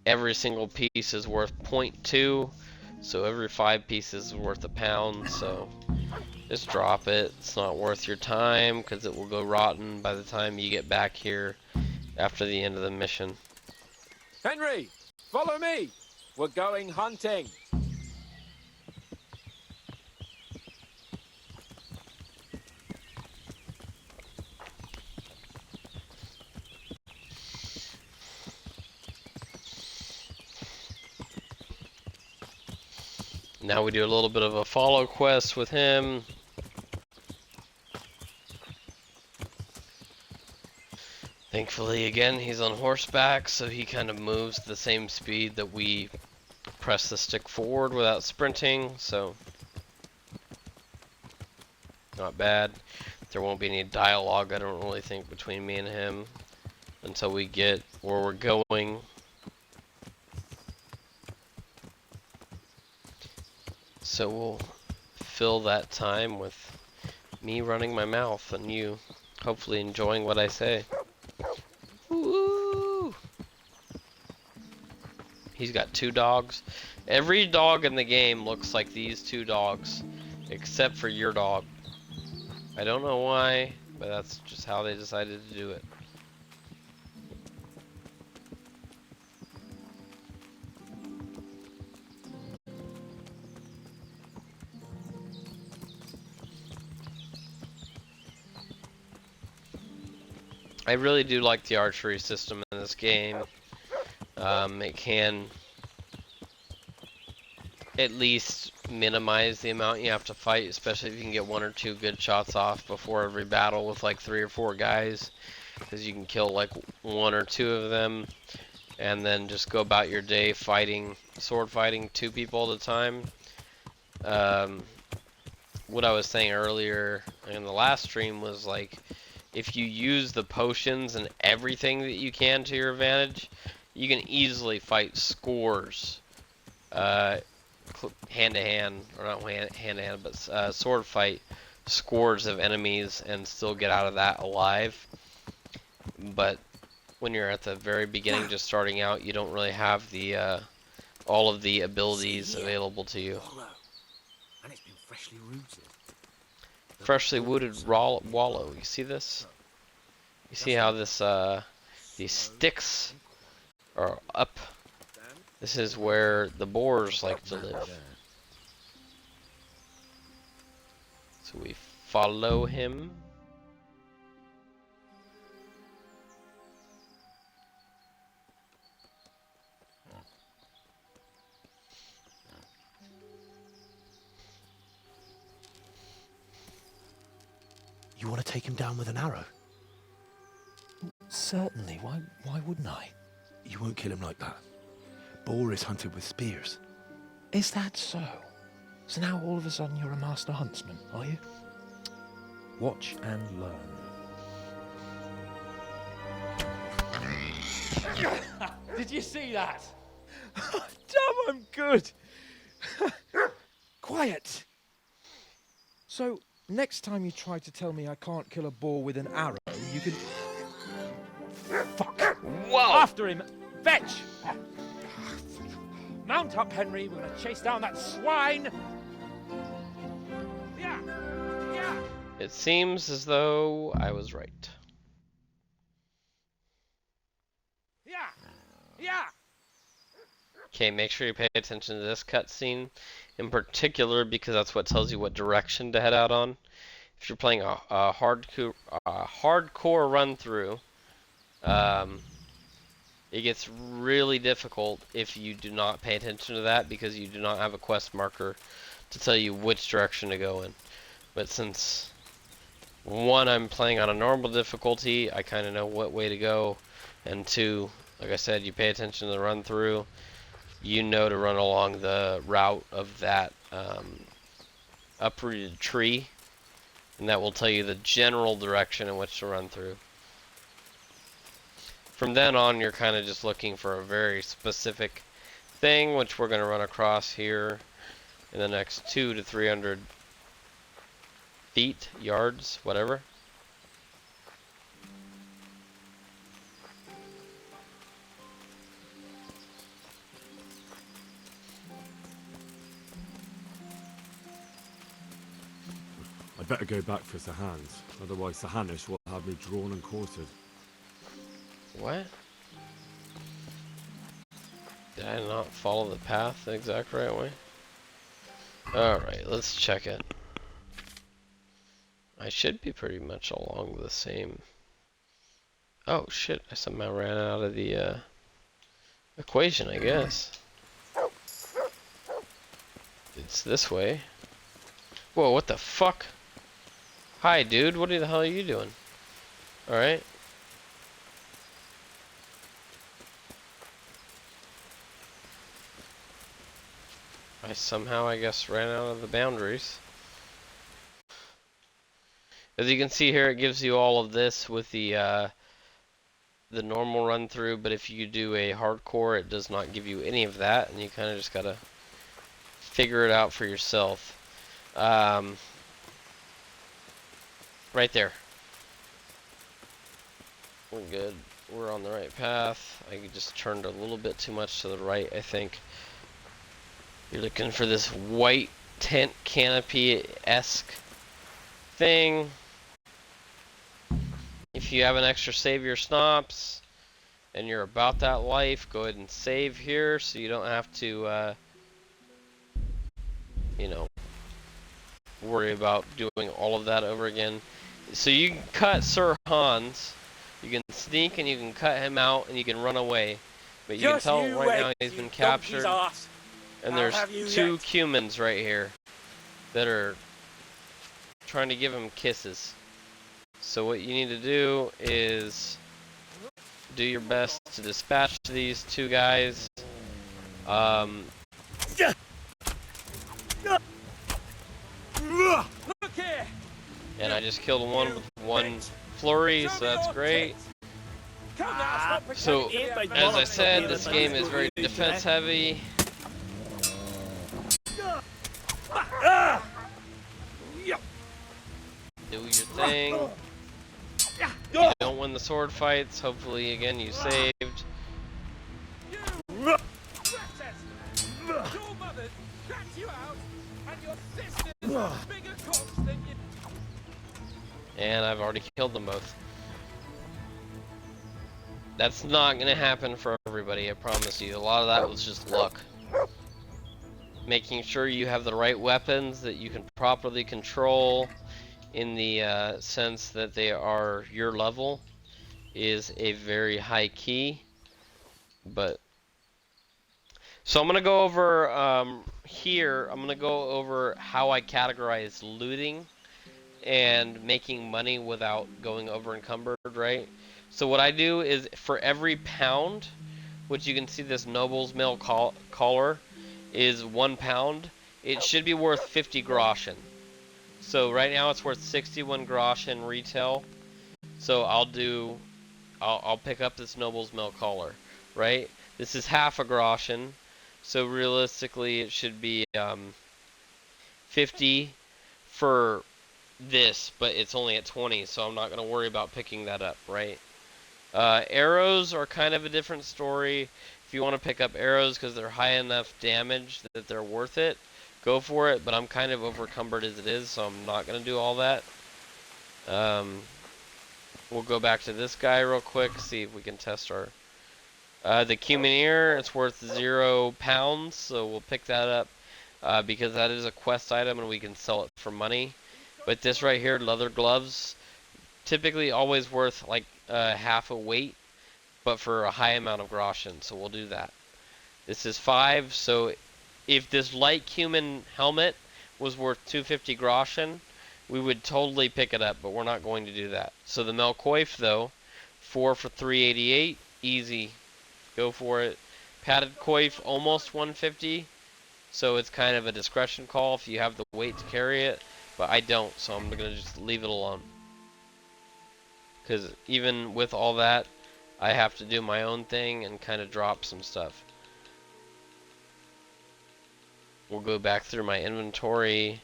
Every single piece is worth 0.2, so every 5 pieces is worth a pound. So just drop it. It's not worth your time because it will go rotten by the time you get back here after the end of the mission. Henry, follow me. We're going hunting. Now we do a little bit of a follow quest with him. Thankfully, again, he's on horseback, so he kind of moves the same speed that we press the stick forward without sprinting, so not bad. There won't be any dialogue, I don't really think, between me and him until we get where we're going. So we'll fill that time with me running my mouth and you hopefully enjoying what I say. Woo! He's got 2 dogs. Every dog in the game looks like these 2 dogs, except for your dog. I don't know why, but that's just how they decided to do it. I really do like the archery system in this game. It can at least minimize the amount you have to fight, especially if you can get 1 or 2 good shots off before every battle with like 3 or 4 guys, because you can kill like 1 or 2 of them and then just go about your day fighting, sword fighting 2 people at a time. What I was saying earlier in the last stream was like, if you use the potions and everything that you can to your advantage, you can easily fight scores, hand to hand, or not hand to hand, but sword fight scores of enemies and still get out of that alive. But when you're at the very beginning, just starting out, you don't really have the all of the abilities available to you. And it's been freshly rooted. Freshly wooded wallow. You see this? You see how this these sticks are up? This is where the boars like to live. So we follow him. You want to take him down with an arrow? Certainly. Why wouldn't I? You won't kill him like that. Boar is hunted with spears. Is that so? So now all of a sudden you're a master huntsman, are you? Watch and learn. Did you see that? Damn, I'm good. Quiet. So, next time you try to tell me I can't kill a boar with an arrow, you can... Fuck. Whoa! After him! Fetch! Mount up, Henry. We're going to chase down that swine! Yeah! Yeah! It seems as though I was right. Yeah! Yeah! Okay, make sure you pay attention to this cutscene in particular because that's what tells you what direction to head out on. If you're playing a hardcore run through, it gets really difficult if you do not pay attention to that because you do not have a quest marker to tell you which direction to go in. But since one, I'm playing on a normal difficulty, I kind of know what way to go, and two, like I said, you pay attention to the run through, you know to run along the route of that uprooted tree, and that will tell you the general direction in which to run through. From then on, you're kind of just looking for a very specific thing, which we're going to run across here in the next 200 to 300 feet, yards, whatever. I'd better go back for Sahans, otherwise Sahanish will have me drawn and quartered. What? Did I not follow the path the exact right way? Alright, let's check it. I should be pretty much along the same... Oh shit, I somehow ran out of the equation, I guess. It's this way. Whoa, what the fuck? Hi dude, what the hell are you doing? Alright. I somehow, I guess, ran out of the boundaries. As you can see here, it gives you all of this with the normal run through, but if you do a hardcore, it does not give you any of that, and you kind of just gotta figure it out for yourself. Right there. We're good. We're on the right path. I just turned a little bit too much to the right, I think. You're looking for this white tent canopy-esque thing. If you have an extra save your snops and you're about that life, go ahead and save here so you don't have to, you know, worry about doing all of that over again. So you can cut Sir Hans, you can sneak and you can cut him out and you can run away. But you can tell right now he's been captured. And there's two humans right here that are trying to give him kisses. So what you need to do is do your best to dispatch these two guys. Look here. And I just killed one with one flurry, so that's great. Come now, stop So, pretending. as I said, this game is very defense heavy. Do your thing. You don't win the sword fights. Hopefully, again, you saved. Your mother cracked you out, and your sister Bigger cocks than you. And I've already killed them both. That's not gonna happen for everybody, I promise you. A lot of that was just luck. Making sure you have the right weapons that you can properly control in the sense that they are your level is a very high key. But so I'm gonna go over here. I'm gonna go over how I categorize looting and making money without going over encumbered, right? So what I do is for every pound, which you can see this noble's mail collar is 1 pound, it should be worth 50 groschen. So right now it's worth 61 groschen retail. So I'll pick up this noble's mail collar, right? This is half a groschen, so realistically it should be 50 for this, but it's only at 20, so I'm not going to worry about picking that up, right? Arrows are kind of a different story. If you want to pick up arrows because they're high enough damage that they're worth it, go for it, but I'm kind of overcumbered as it is, so I'm not going to do all that. We'll go back to this guy real quick, see if we can test our... the Cumineer, it's worth 0 pounds, so we'll pick that up because that is a quest item and we can sell it for money. But this right here, leather gloves, typically always worth like half a weight, but for a high amount of groschen, so we'll do that. This is 5, so if this light cumin helmet was worth 250 groschen, we would totally pick it up, but we're not going to do that. So the Melkoif though, 4 for 388, easy, go for it. Padded coif, almost 150, so it's kind of a discretion call if you have the weight to carry it, but I don't, so I'm gonna just leave it alone. Because even with all that, I have to do my own thing and kind of drop some stuff. We'll go back through my inventory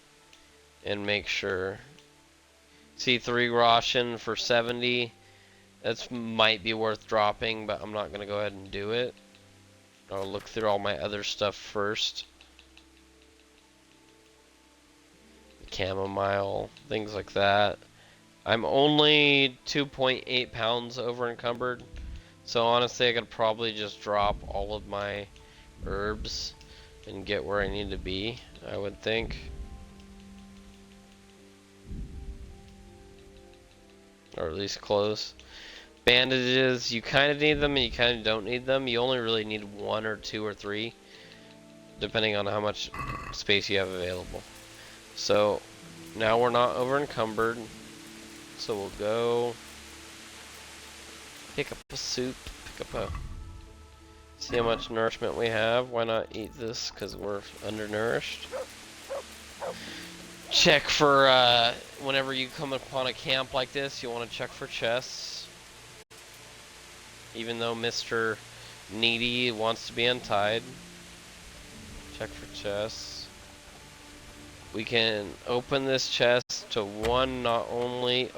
and make sure. See, 3 groschen for 70. That might be worth dropping, but I'm not going to go ahead and do it. I'll look through all my other stuff first. Chamomile, things like that. I'm only 2.8 pounds over encumbered, so honestly I could probably just drop all of my herbs and get where I need to be, I would think. Or at least close. Bandages, you kind of need them and you kind of don't need them. You only really need 1 or 2 or 3, depending on how much space you have available. So now we're not over encumbered. So we'll go pick up a soup, pick up a, see how much nourishment we have. Why not eat this because we're undernourished. Check for, whenever you come upon a camp like this, you want to check for chests. Even though Mr. Needy wants to be untied. Check for chests. We can open this chest to not only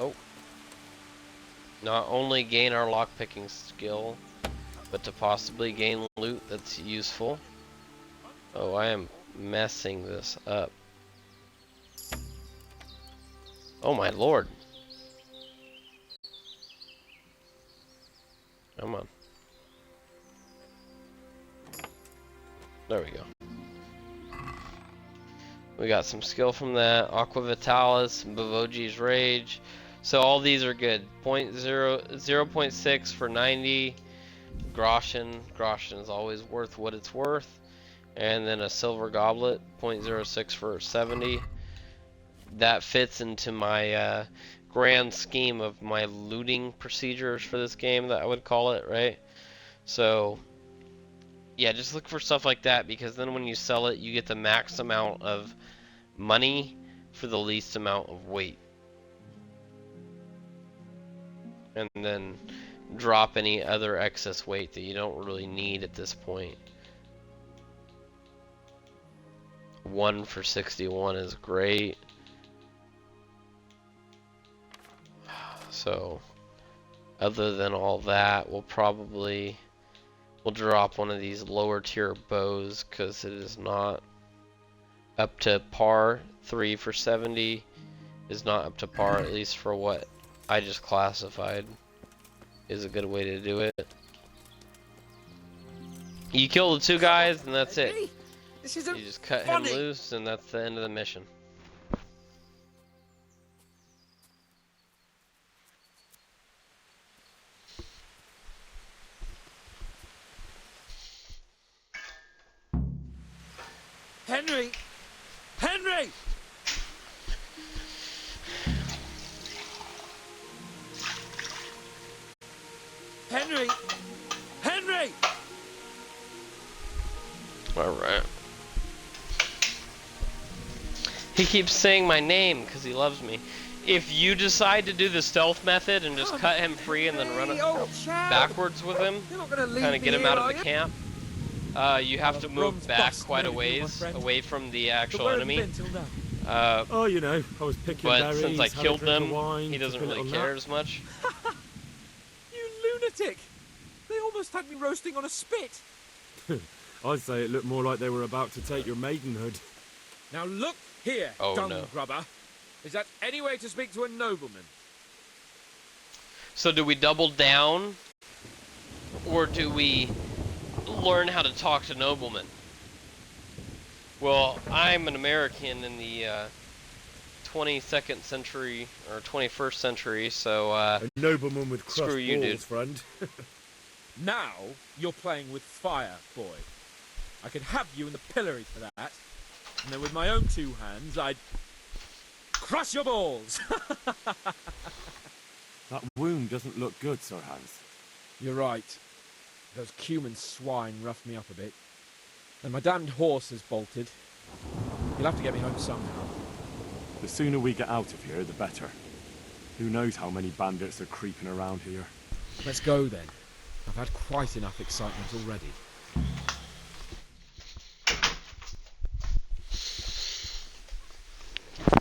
gain our lockpicking skill, but to possibly gain loot that's useful. Oh, I am messing this up. Oh my lord. Come on. There we go. We got some skill from that. Aqua Vitalis, Bavoji's Rage. So all these are good. 0.6 for 90. Groschen. Groschen is always worth what it's worth. And then a Silver Goblet, 0.06 for 70. That fits into my grand scheme of my looting procedures for this game, that I would call it, right? So yeah, just look for stuff like that, because then when you sell it, you get the max amount of money for the least amount of weight. And then drop any other excess weight that you don't really need at this point. 1 for 61 is great. So other than all that, we'll drop one of these lower tier bows, because it is not up to par. 3 for 70 is not up to par, at least for what I just classified is a good way to do it. You kill the 2 guys and that's it. This isn't You just cut funny. him loose and that's the end of the mission. Henry! Henry! Henry! Henry! Alright. He keeps saying my name because he loves me. If you decide to do the stealth method and just cut him free and then run Henry, old chap. backwards with him, You're not gonna leave kind of me get him here, out of are the you? camp, you have to move rum's back bust quite a and everything, my ways friend. away from the So actual where have you enemy. been till now? Oh, you know, I was picking But berries, since I had a killed drink of them, wine, he doesn't took a really little care nap. as much. You lunatic! They almost had me roasting on a spit. I'd say it looked more like they were about to take your maidenhood. Now look here, Oh, dung no. grubber. Is that any way to speak to a nobleman? So do we double down, or do we learn how to talk to noblemen? Well, I'm an American in the 22nd century, or 21st century, so A nobleman with crushed Screw you, balls, dude. friend. Now you're playing with fire, boy. I could have you in the pillory for that. And then with my own 2 hands, I'd crush your balls. That wound doesn't look good, Sir Hans. You're right. Those cumin swine roughed me up a bit. And my damned horse has bolted. You'll have to get me home somehow. The sooner we get out of here, the better. Who knows how many bandits are creeping around here. Let's go then. I've had quite enough excitement already.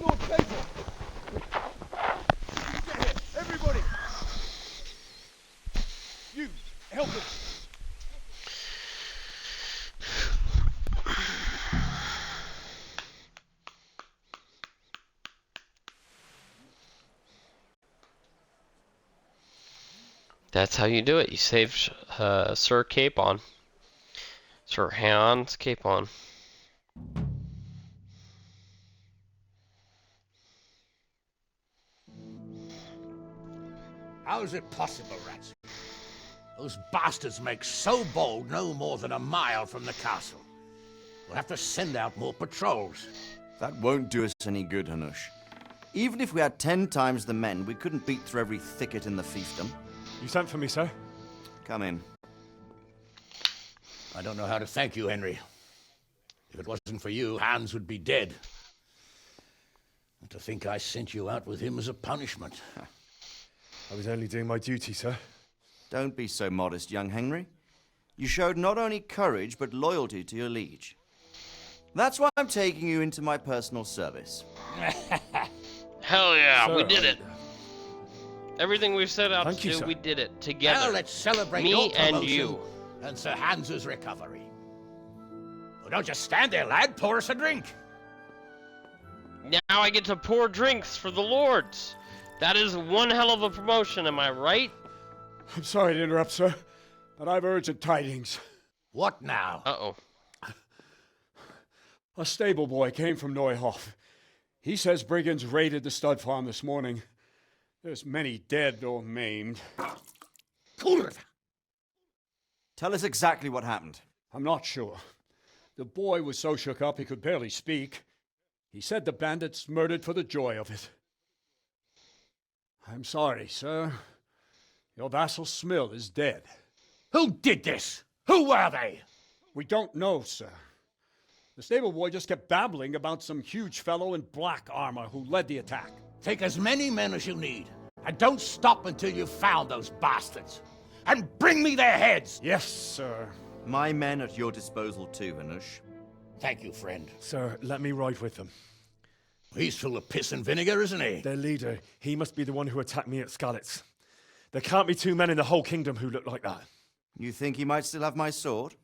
Lord Basil! Get here, everybody! You, help him! that's how you do it. You save Sir Capon. Sir Hans Capon. How is it possible, Rats? Those bastards make so bold no more than a mile from the castle. We'll have to send out more patrols. That won't do us any good, Hanush. Even if we had 10 times the men, we couldn't beat through every thicket in the fiefdom. You sent for me, sir? Come in. I don't know how to thank you, Henry. If it wasn't for you, Hans would be dead. And to think I sent you out with him as a punishment. I was only doing my duty, sir. Don't be so modest, young Henry. You showed not only courage, but loyalty to your liege. That's why I'm taking you into my personal service. Hell yeah, we Sir, did it. Everything we've set out Thank to you, do, sir. we did it Now together. let's celebrate Me your and promotion you. and Sir Hans's recovery. Well, don't just stand there, lad. Pour us a drink. Now I get to pour drinks for the lords. That is one hell of a promotion, am I right? I'm sorry to interrupt, sir, but I've urgent tidings. What now? Uh-oh. A stable boy came from Neuhof. He says brigands raided the stud farm this morning. There's many dead or maimed. Kurva! Tell us exactly what happened. I'm not sure. The boy was so shook up he could barely speak. He said the bandits murdered for the joy of it. I'm sorry, sir. Your vassal Smill is dead. Who did this? Who were they? We don't know, sir. The stable boy just kept babbling about some huge fellow in black armor who led the attack. Take as many men as you need, and don't stop until you've found those bastards. And bring me their heads! Yes, sir. My men at your disposal too, Hanush. Thank you, friend. Sir, let me ride with them. He's full of piss and vinegar, isn't he? Their leader, he must be the one who attacked me at Skalitz. There can't be 2 men in the whole kingdom who look like that. You think he might still have my sword?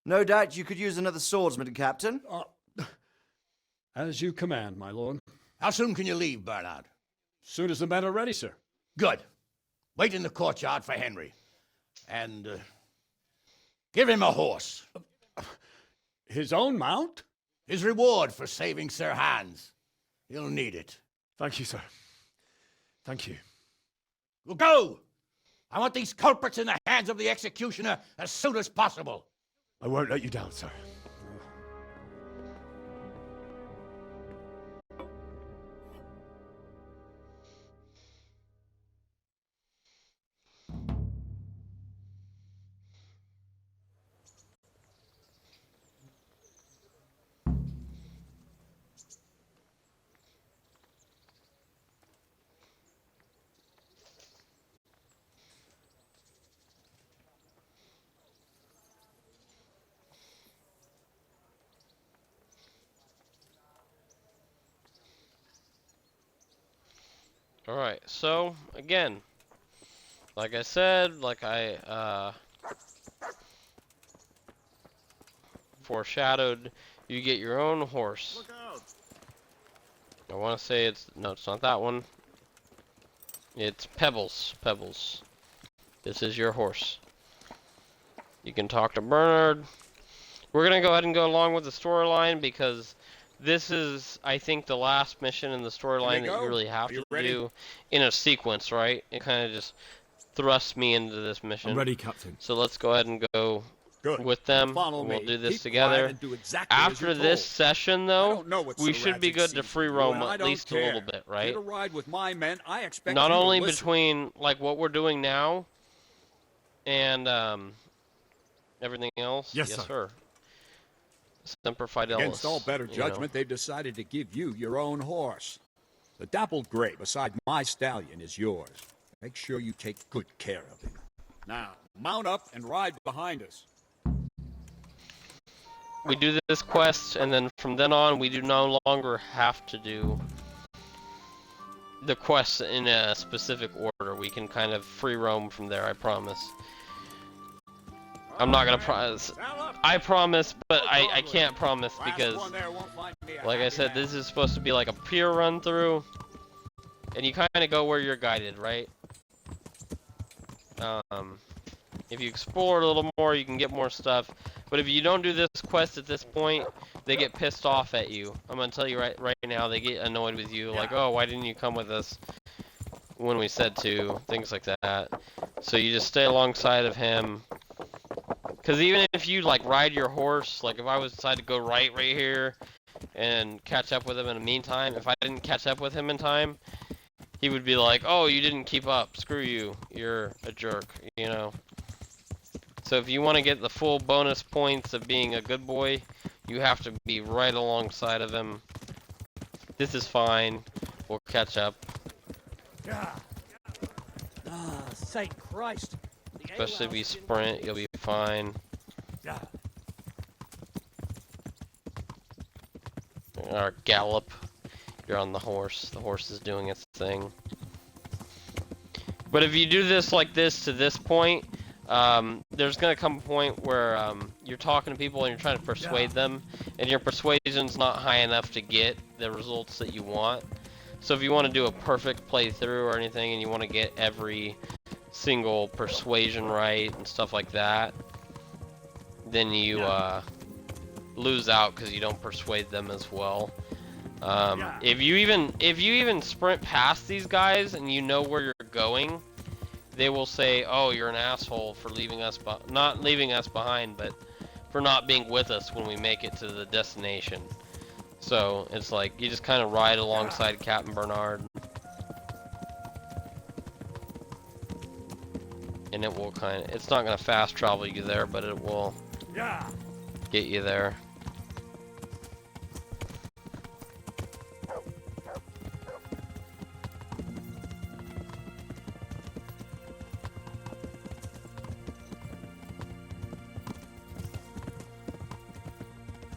No doubt you could use another swordsman, Captain. As you command, my lord. How soon can you leave, Bernard? Soon as the men are ready, sir. Good. Wait in the courtyard for Henry. And give him a horse. His own mount? His reward for saving Sir Hans. He'll need it. Thank you, sir. Thank you. Well, go! I want these culprits in the hands of the executioner as soon as possible. I won't let you down, sir. Alright, so, again, like I said, like I foreshadowed, you get your own horse. I want to say no, it's not that one. It's Pebbles. Pebbles. This is your horse. You can talk to Bernard. We're going to go ahead and go along with the storyline because this is, I think, the last mission in the storyline that you really have to do in a sequence, right? It kind of just thrusts me into this mission. I'm ready, Captain. So let's go ahead and go with them. Follow We'll me. do this Keep together. quiet and do exactly as After you're this told. session, I though, don't know what we Sir should be Radzig good to sees free in you, roam and I at don't least a care. little bit, right? Get a ride with my men. I expect Not you to only listen. between like what we're doing now and everything else. Yes, sir. Semper Fidelis. Against all better you know. judgment, they've decided to give you your own horse. The dappled gray beside my stallion is yours. Make sure you take good care of him. Now, mount up and ride behind us. We do this quest, and then from then on, we do no longer have to do the quests in a specific order. We can kind of free roam from there, I promise. I'm not gonna promise. I promise, but I can't promise because, like I said, this is supposed to be like a pure run through, and you kind of go where you're guided, right? If you explore a little more, you can get more stuff. But if you don't do this quest at this point, they get pissed off at you. I'm gonna tell you right now, they get annoyed with you, like, oh, why didn't you come with us when we said to? Things like that. So you just stay alongside of him. Because even if you like ride your horse, like if I was decided to go right here and catch up with him in the meantime, if I didn't catch up with him in time, he would be like, oh, you didn't keep up, screw you, you're a jerk, you know. So if you want to get the full bonus points of being a good boy, you have to be right alongside of him. This is fine, we'll catch up. Saint Christ. Especially if you sprint, you'll be fine. Or gallop. You're on the horse is doing its thing. But if you do this like this to this point, there's gonna come a point where you're talking to people and you're trying to persuade them, and your persuasion's not high enough to get the results that you want. So if you want to do a perfect playthrough or anything, and you want to get every single persuasion right and stuff like that, then you lose out because you don't persuade them as well. If you even sprint past these guys and you know where you're going, they will say, "Oh, you're an asshole for leaving us not leaving us behind, but for not being with us when we make it to the destination." So it's like you just kind of ride alongside Captain Bernard, and it will it's not gonna fast travel you there, but it will get you there.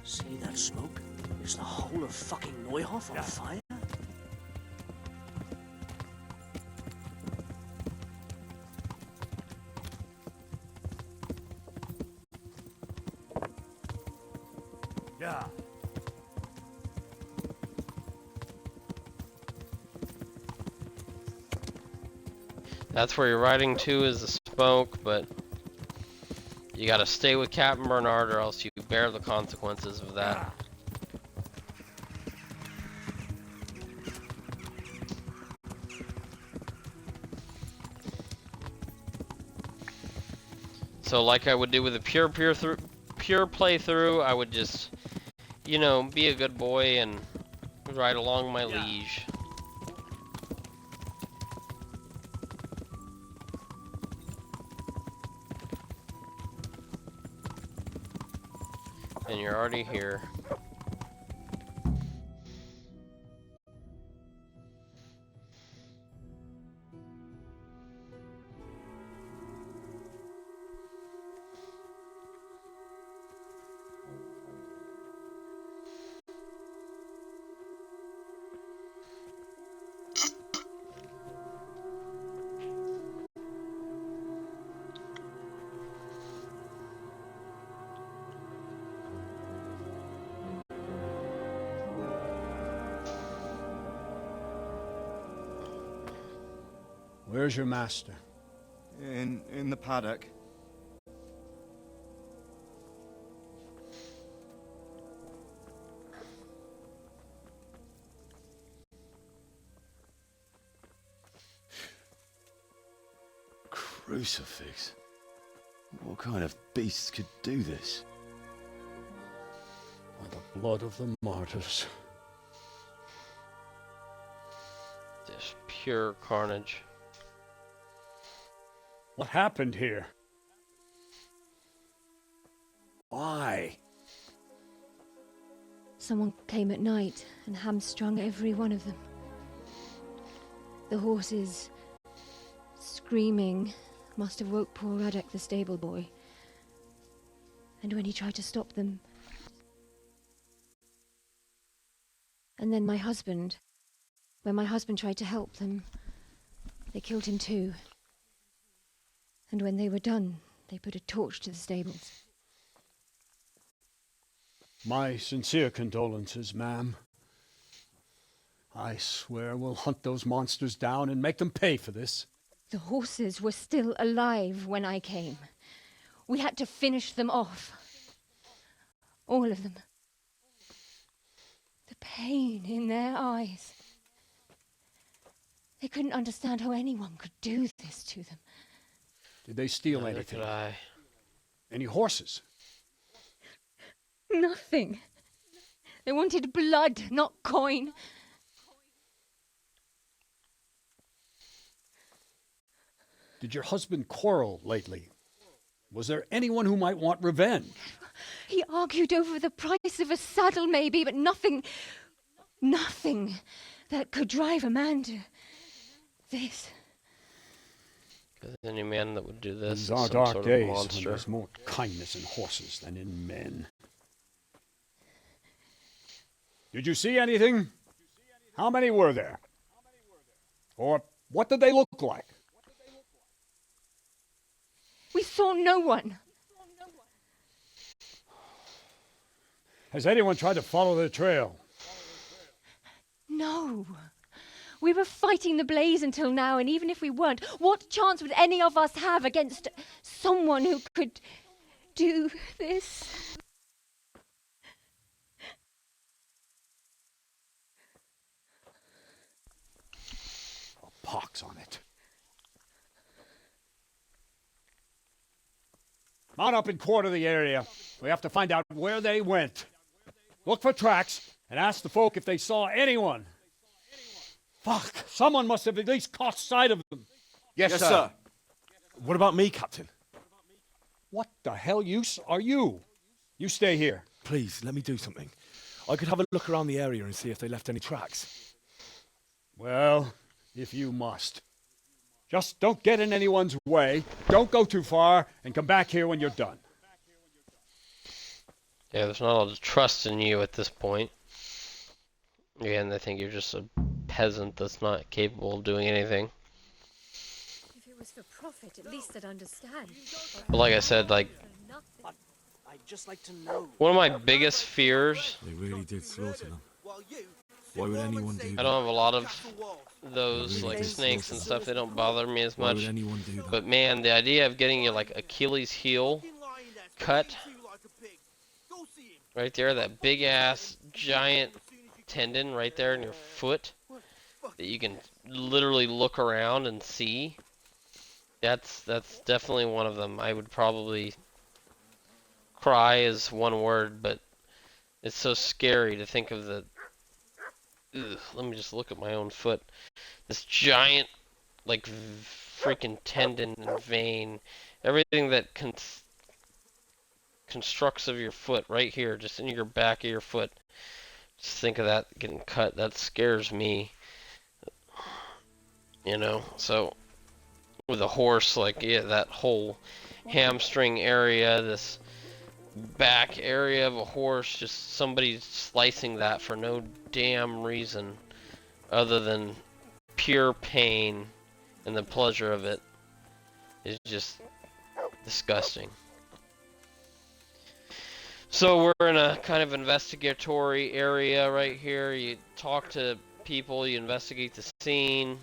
See that smoke? Is the whole of fucking Neuhof on fire? That's where you're riding to is the smoke, but you gotta stay with Captain Bernard or else you bear the consequences of that. So like I would do with a pure playthrough, I would just, you know, be a good boy and ride along my liege. And you're already here. Where's your master? In the paddock. Crucifix? What kind of beast could do this? By the blood of the martyrs. Just pure carnage. What happened here? Why? Someone came at night and hamstrung every one of them. The horses, screaming, must have woke poor Radek the stable boy. And when he tried to stop them... And then my husband... When my husband tried to help them, they killed him too. And when they were done, they put a torch to the stables. My sincere condolences, ma'am. I swear we'll hunt those monsters down and make them pay for this. The horses were still alive when I came. We had to finish them off. All of them. The pain in their eyes. They couldn't understand how anyone could do this to them. Did they steal Neither anything? could I. Any horses? Nothing. They wanted blood, not coin. Did your husband quarrel lately? Was there anyone who might want revenge? He argued over the price of a saddle, maybe, but nothing that could drive a man to this. Because any man that would do this These is are some dark sort of days when monster. there's more kindness in horses than in men. Did you see anything? How many were there? Or what did they look like? We saw no one. Has anyone tried to follow the trail? No. We were fighting the blaze until now, and even if we weren't, what chance would any of us have against someone who could do this? A pox on it. Mount up and quarter the area. We have to find out where they went. Look for tracks and ask the folk if they saw anyone. Fuck! Someone must have at least caught sight of them. Yes, sir. What about me, Captain? What the hell use are you? You stay here. Please, let me do something. I could have a look around the area and see if they left any tracks. Well, if you must. Just don't get in anyone's way, don't go too far, and come back here when you're done. Yeah, there's not a lot of trust in you at this point. Again, they think you're just a peasant that's not capable of doing anything. If it was for profit, at least I'd understand. But like I said, like, I'd just like to know. one of my biggest fears They really did slaughter them. While you Why would anyone do I that? don't have a lot of those, Really like do snakes slaughter and them. stuff. They don't bother me as Why would much. anyone do that? But man, the idea of getting your like Achilles heel cut right there, that big ass giant tendon right there in your foot that you can literally look around and see. That's definitely one of them. I would probably cry is one word, but it's so scary to think of the. Ugh, let me just look at my own foot. This giant, like, freaking tendon and vein, everything that constructs of your foot right here, just in your back of your foot. Just think of that getting cut. That scares me. You know, so with a horse, like, yeah, that whole hamstring area, this back area of a horse, just somebody slicing that for no damn reason other than pure pain and the pleasure of it is just disgusting. So we're in a kind of investigatory area right here. You talk to people, you investigate the scene,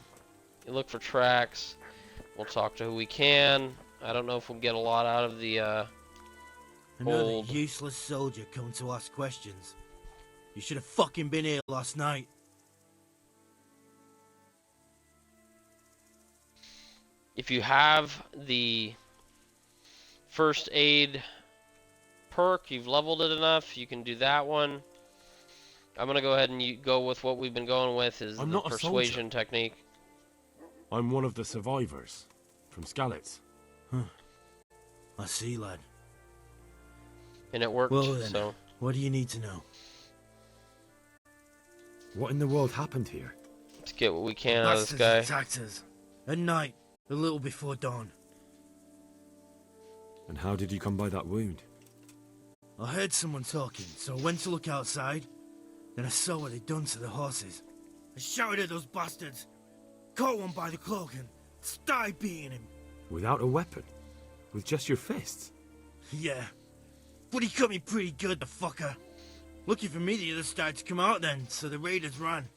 you look for tracks. We'll talk to who we can. I don't know if we'll get a lot out of the Another old... useless soldier coming to ask questions. You should have fucking been here last night. If you have the first aid perk, you've leveled it enough, you can do that one. I'm gonna go ahead and go with what we've been going with, is I'm the not a persuasion soldier. technique. I'm one of the survivors from Skalitz. Huh. I see, lad. And it worked, Well then, so... what do you need to know? What in the world happened here? Let's get what we can out of this guy. Attacked us. At night, a little before dawn. And how did you come by that wound? I heard someone talking, so I went to look outside. Then I saw what they'd done to the horses. I shouted at those bastards, caught one by the cloak and started beating him. Without a weapon? With just your fists? Yeah. But he cut me pretty good, the fucker. Lucky for me, the others started to come out then, so the raiders ran.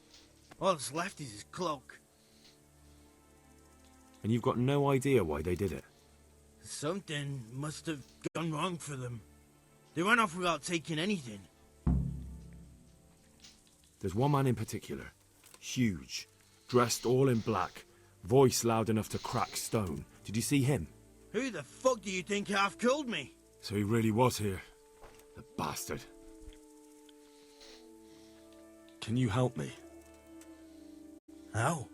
All that's left is his cloak. And you've got no idea why they did it? Something must have gone wrong for them. They ran off without taking anything. There's one man in particular. Huge. Dressed all in black. Voice loud enough to crack stone. Did you see him? Who the fuck do you think half killed me? So he really was here. The bastard. Can you help me? How?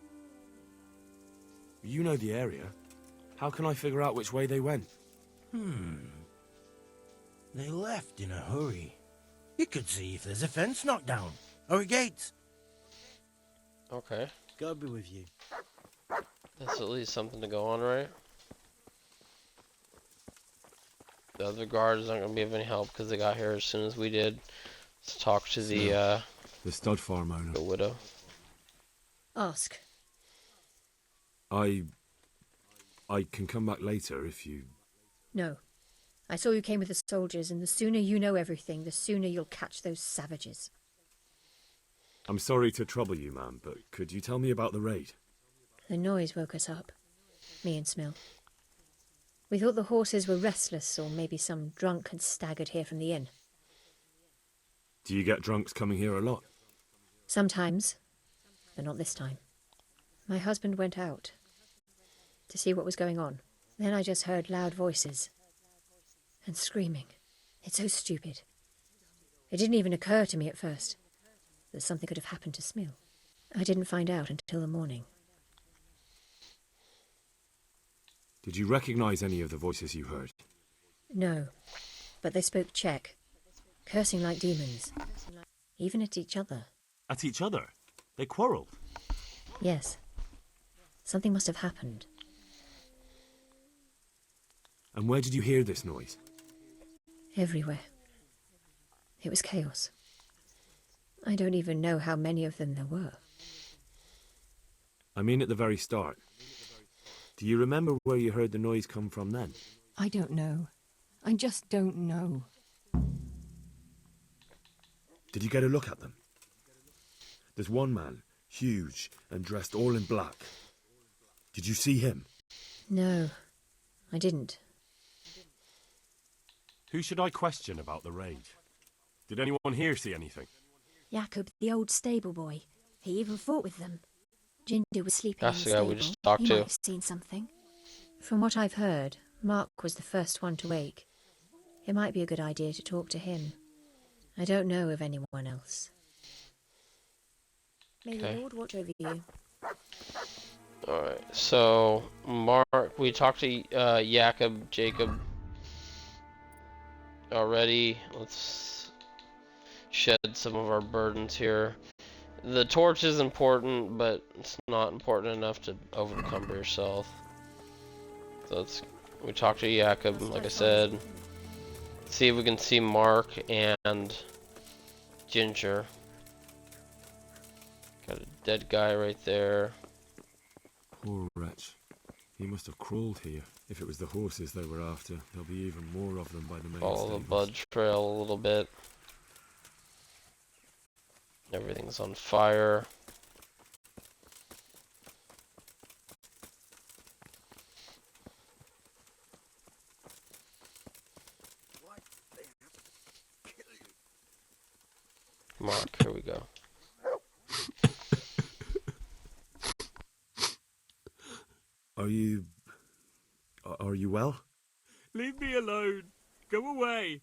You know the area. How can I figure out which way they went? They left in a hurry. You could see if there's a fence knocked down. Or a gate. Okay. Gotta be with you. That's at least something to go on, right? The other guards aren't going to be of any help because they got here as soon as we did. Let's talk to the stud farm owner. The widow. Ask. I can come back later if you... No. I saw you came with the soldiers, and the sooner you know everything, the sooner you'll catch those savages. I'm sorry to trouble you, ma'am, but could you tell me about the raid? The noise woke us up. Me and Smill. We thought the horses were restless, or maybe some drunk had staggered here from the inn. Do you get drunks coming here a lot? Sometimes, but not this time. My husband went out to see what was going on. Then I just heard loud voices and screaming. It's so stupid. It didn't even occur to me at first that something could have happened to Smill. I didn't find out until the morning. Did you recognize any of the voices you heard? No, but they spoke Czech, cursing like demons, even at each other. At each other? They quarrelled? Yes. Something must have happened. And where did you hear this noise? Everywhere. It was chaos. I don't even know how many of them there were. I mean at the very start. Do you remember where you heard the noise come from then? I don't know. I just don't know. Did you get a look at them? There's one man, huge and dressed all in black. Did you see him? No, I didn't. Who should I question about the raid? Did anyone here see anything? Jakob, the old stable boy. He even fought with them. Ginger was sleeping That's in the the guy stable. we just talked He to. might have seen something. From what I've heard, Mark was the first one to wake. It might be a good idea to talk to him. I don't know of anyone else. May Okay. the Lord watch over you. Alright, so Mark, we talked to Jacob already. Let's shed some of our burdens here. The torch is important, but it's not important enough to overcome yourself. So we talked to Jacob, like I said. See if we can see Mark and Ginger. Got a dead guy right there. Poor wretch. He must have crawled here. If it was the horses they were after, there'll be even more of them by the main Follow the stables. blood trail a little bit. Everything's on fire. Mark, here we go. Are you well? Leave me alone. Go away.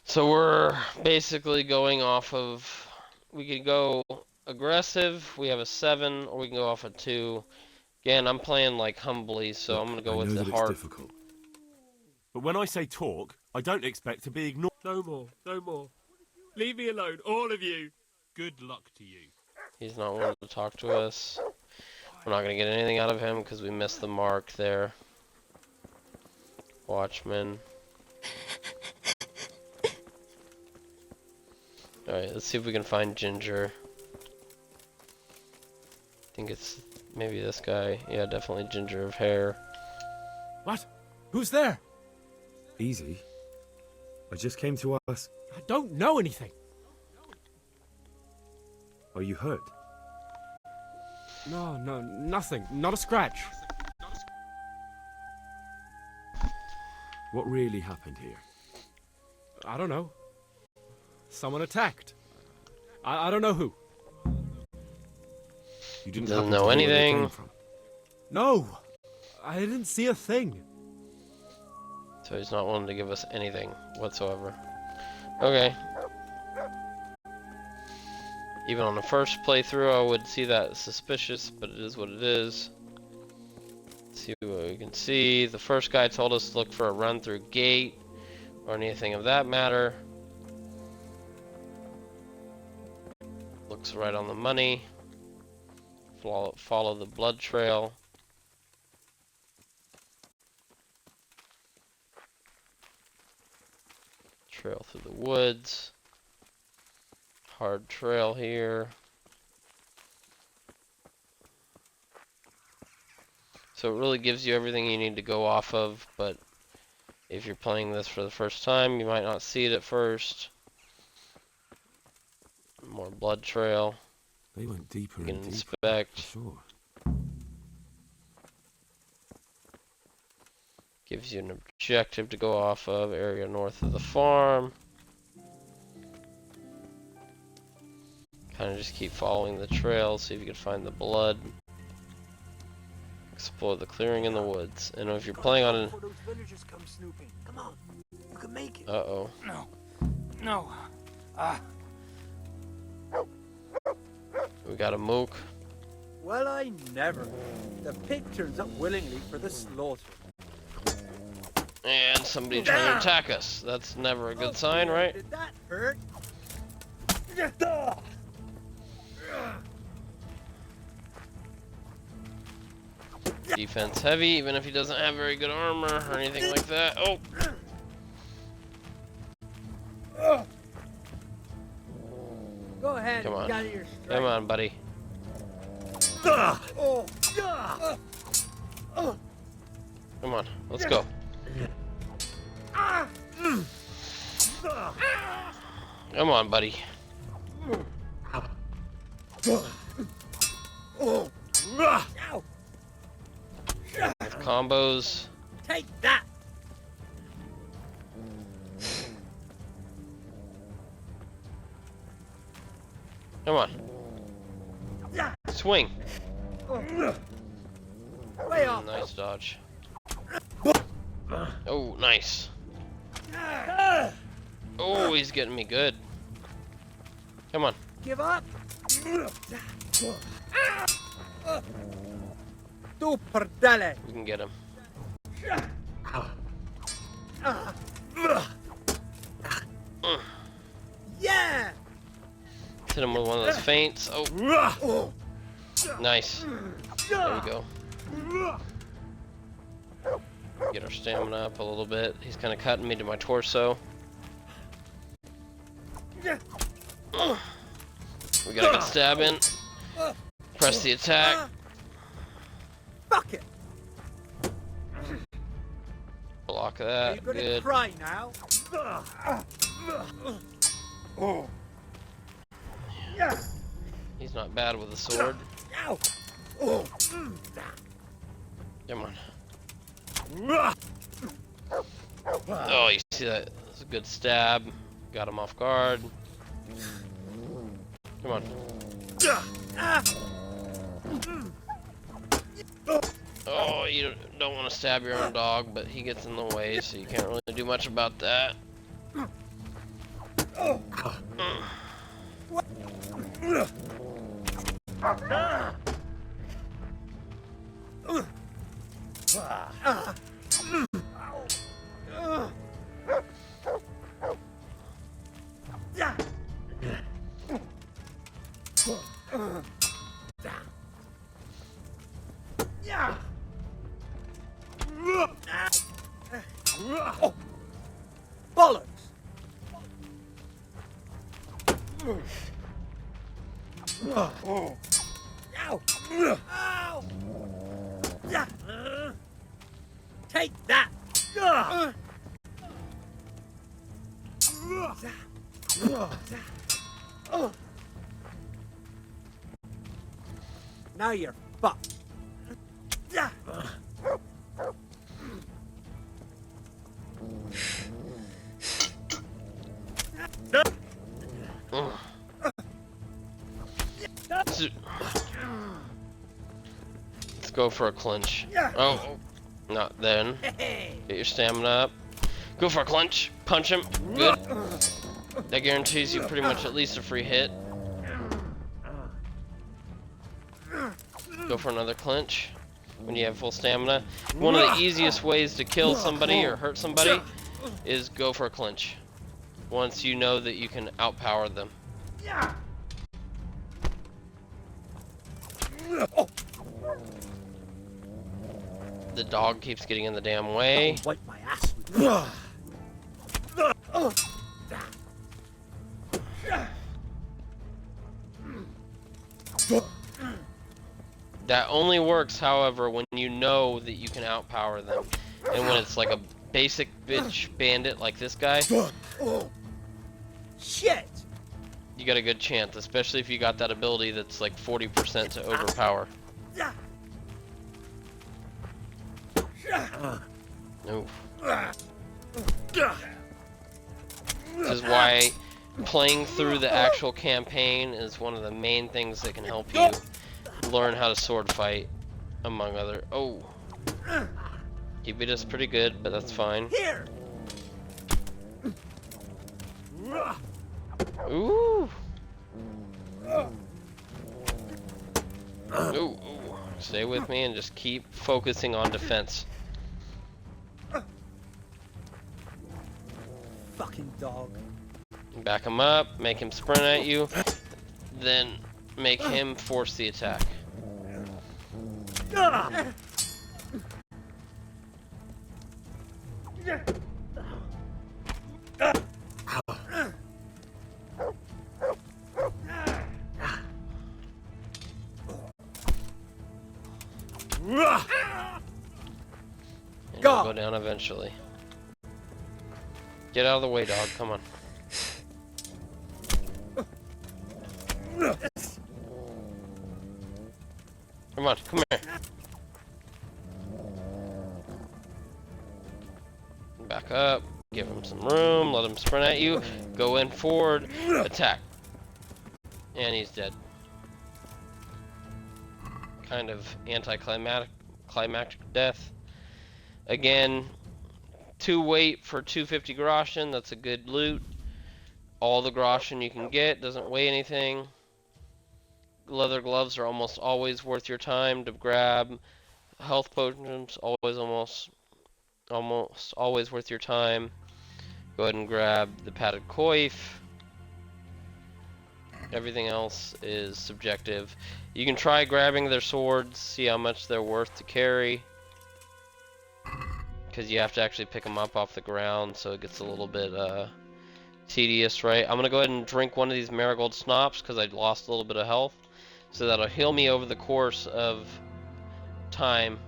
So we're basically going off of, we could go aggressive, we have a 7, or we can go off a 2. Again, I'm playing like humbly, so I'm going to go with the hard. Difficult. But when I say talk, I don't expect to be ignored. No more. No more. Leave me alone, all of you. Good luck to you. He's not wanting to talk to us. We're not going to get anything out of him because we missed the mark there. Watchman. Alright, let's see if we can find Ginger. I think it's maybe this guy. Yeah, definitely ginger of hair. What? Who's there? Easy. I just came to ask. I don't know anything. Are you hurt? No, nothing. Not a scratch. What really happened here? I don't know. Someone attacked. I don't know who. You didn't Doesn't happen to know hear where they anything. came from? No, I didn't see a thing. So he's not willing to give us anything whatsoever. Okay. Even on the first playthrough, I would see that suspicious, but it is what it is. Let's see what we can see. The first guy told us to look for a run-through gate or anything of that matter. Looks right on the money. Follow the blood trail. Trail through the woods. Hard trail here. So it really gives you everything you need to go off of, but if you're playing this for the first time, you might not see it at first. More blood trail. They went deeper You can and deeper. inspect. Sure. Gives you an objective to go off of. Area north of the farm. Kind of just keep following the trail, see if you can find the blood. Explore the clearing in the woods. And if you're playing on an... Before those villagers come snooping. Come on, you can make it. Uh-oh. No. We got a mook. Well, I never. The pig turns up willingly for the slaughter. And somebody trying to attack us. That's never a good sign, right? Did that hurt? Defense heavy, even if he doesn't have very good armor or anything like that. Oh! Go ahead. Come on. Gather your strength. Come on, buddy. Come on, let's go. Come on, buddy. With combos. Take that! Come on. Swing. Way off. Nice dodge. Oh, nice. Oh, he's getting me good. Come on. Give up. Tu perdele. We can get him. Yeah. Hit him with one of those feints. Oh. Nice. There we go. Get our stamina up a little bit. He's kind of cutting me to my torso. We got a good stab in. Press the attack. Fuck it. Block Are that. you gonna Good. cry now? He's not bad with a sword. Come on. Oh, you see that? That's a good stab. Got him off guard. Come on. Oh, you don't want to stab your own dog, but he gets in the way, so you can't really do much about that. Bollocks! Ow! Ow! Take that! Now you're fucked. Let's go for a clinch. Oh, not then. Get your stamina up. Go for a clinch. Punch him. Good. That guarantees you pretty much at least a free hit. Go for another clinch when you have full stamina. One of the easiest ways to kill somebody or hurt somebody is go for a clinch. Once you know that you can outpower them. The dog keeps getting in the damn way. Wipe my ass. That only works, however, when you know that you can outpower them. And when it's like a basic bitch bandit like this guy, Shit! you got a good chance, especially if you got that ability that's like 40% to overpower. Oof. This is why playing through the actual campaign is one of the main things that can help you learn how to sword fight, among other. Oh, he beat us pretty good, but that's fine. Here. Ooh. Ooh. Stay with me and just keep focusing on defense. Fucking dog. Back him up, make him sprint at you, then make him force the attack. And you'll go down eventually. Get out of the way, dog. Come on. Come on, come here. Back up. Give him some room. Let him sprint at you. Go in forward. Attack. And he's dead. Kind of climactic death. Again, 2 weight for 250 groschen. That's a good loot. All the groschen you can get. Doesn't weigh anything. Leather gloves are almost always worth your time to grab. Health potions almost always worth your time. Go ahead and grab the padded coif. Everything else is subjective. You can try grabbing their swords, see how much they're worth to carry. Because you have to actually pick them up off the ground, so it gets a little bit tedious, right? I'm going to go ahead and drink one of these marigold snops because I lost a little bit of health. So that'll heal me over the course of time.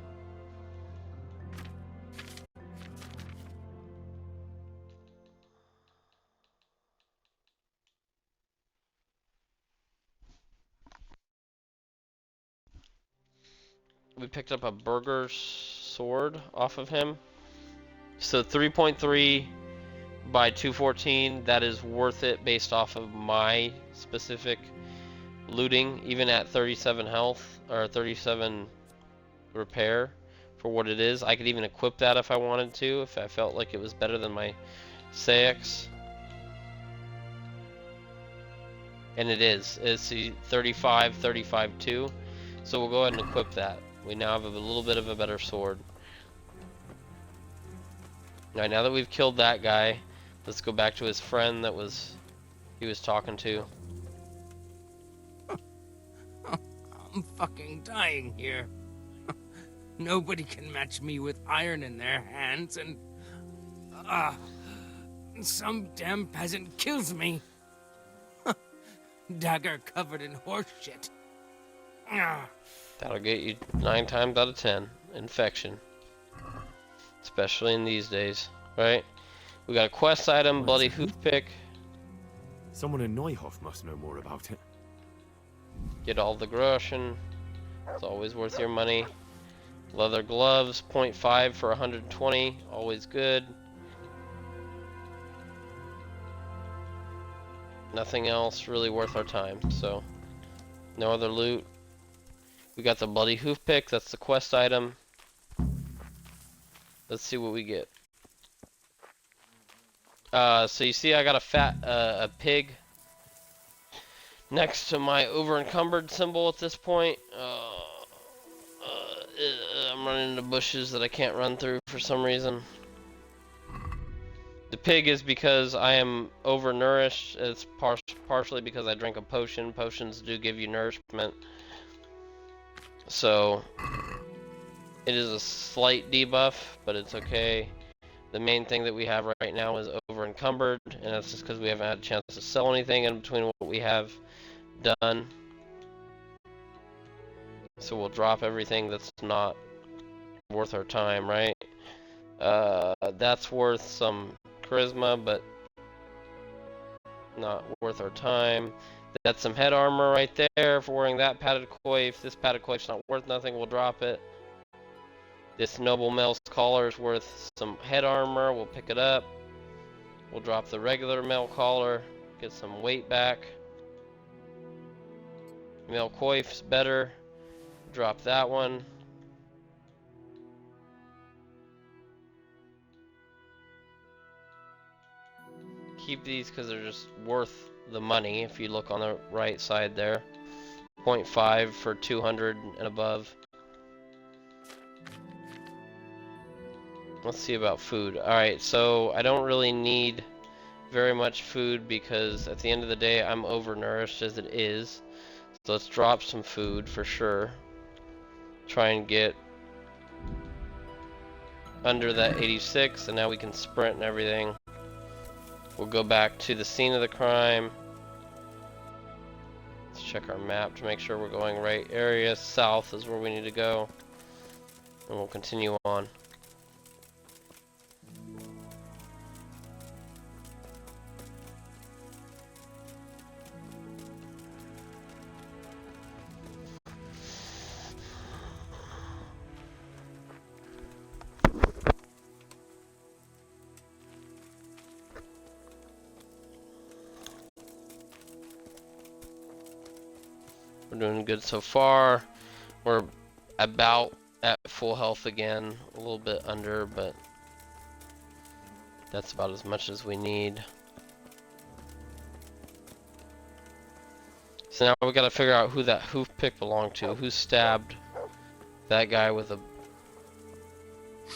We picked up a burger sword off of him. So 3.3 by 214, that is worth it based off of my specific looting, even at 37 health, or 37 repair for what it is. I could even equip that if I wanted to, if I felt like it was better than my Saix. And it is. It's 35, 35 too. So we'll go ahead and equip that. We now have a little bit of a better sword. Alright, now that we've killed that guy, let's go back to his friend that he was talking to. I'm fucking dying here. Nobody can match me with iron in their hands, and some damn peasant kills me. Dagger covered in horse shit. That'll get you 9 times out of 10 infection, especially in these days, right? We got a quest item, bloody hoof pick. Someone in Neuhof must know more about it. Get all the groschen. It's always worth your money. Leather gloves, 0.5 for 120, always good. Nothing else really worth our time, so no other loot. We got the bloody hoof pick, that's the quest item. Let's see what we get. So you see I got a pig next to my over encumbered symbol at this point. I'm running into bushes that I can't run through for some reason. The pig is because I am overnourished. It's partially because I drank a potion. Potions do give you nourishment. So it is a slight debuff, but it's okay. The main thing that we have right now is over encumbered, and that's just because we haven't had a chance to sell anything in between what we have done. So we'll drop everything that's not worth our time, right? That's worth some charisma, but not worth our time. That's some head armor right there for wearing that padded coif. This padded coif's not worth nothing, we'll drop it. This noble male's collar is worth some head armor, we'll pick it up. We'll drop the regular male collar, get some weight back. Male coif's better, drop that one. Keep these because they're just worth the money if you look on the right side there. 0.5 for 200 and above. Let's see about food. Alright, so I don't really need very much food because at the end of the day I'm overnourished as it is. So let's drop some food for sure. Try and get under that 86, and now we can sprint and everything. We'll go back to the scene of the crime. Let's check our map to make sure we're going right area. South is where we need to go. And we'll continue on. We're doing good so far. We're about at full health again. A little bit under, but that's about as much as we need. So now we gotta figure out who that hoof pick belonged to. Who stabbed that guy with a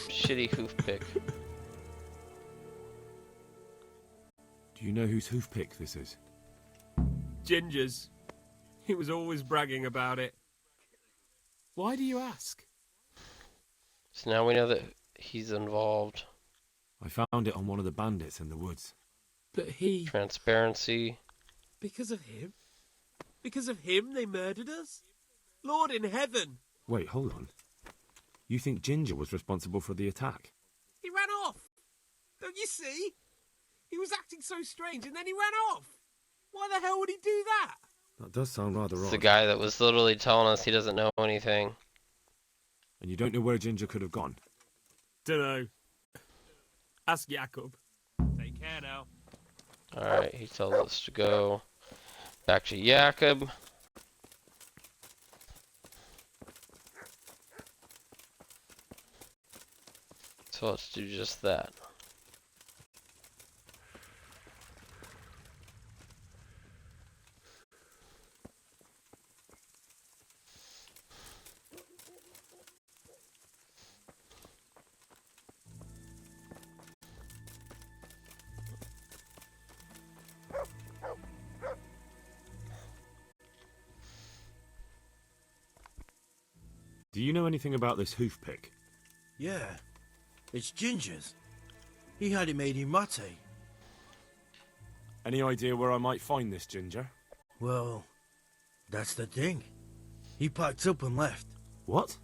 shitty hoof pick? Do you know whose hoof pick this is? Ginger's. He was always bragging about it. Why do you ask? So now we know that he's involved. I found it on one of the bandits in the woods. But he... Transparency. Because of him? Because of him they murdered us? Lord in heaven! Wait, hold on. You think Ginger was responsible for the attack? He ran off! Don't you see? He was acting so strange and then he ran off! Why the hell would he do that? That does sound rather It's odd. the guy that was literally telling us he doesn't know anything. And you don't know where Ginger could have gone? Dunno. Ask Jakob. Take care now. Alright, he tells us to go back to Jakob. So let's do just that. Do you know anything about this hoof pick? Yeah, it's Ginger's. He had it made in Mate. Any idea where I might find this Ginger? Well, that's the thing. He packed up and left. What?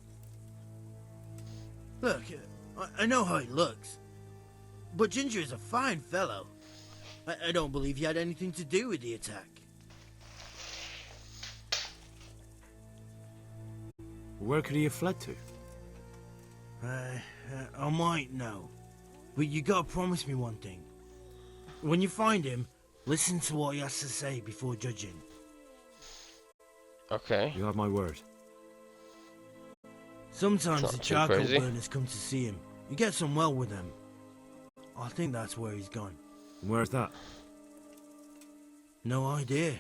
Look, I know how he looks. But Ginger is a fine fellow. I don't believe he had anything to do with the attack. Where could he have fled to? I might know. But you gotta promise me one thing. When you find him, listen to what he has to say before judging. Okay. You have my word. Sometimes It's the not too charcoal crazy. burners come to see him. He gets on well with them. I think that's where he's gone. And where's that? No idea.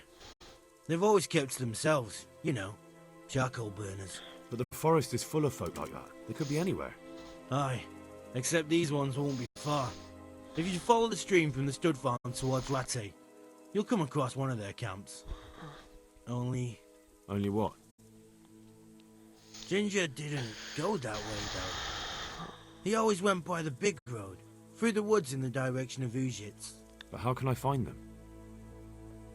They've always kept to themselves, you know, charcoal burners. But the forest is full of folk like that. They could be anywhere. Aye, except these ones won't be far. If you follow the stream from the stud farm towards Latte, you'll come across one of their camps. Only Only what? Ginger didn't go that way, though. He always went by the big road, through the woods in the direction of Uzhitz. But how can I find them?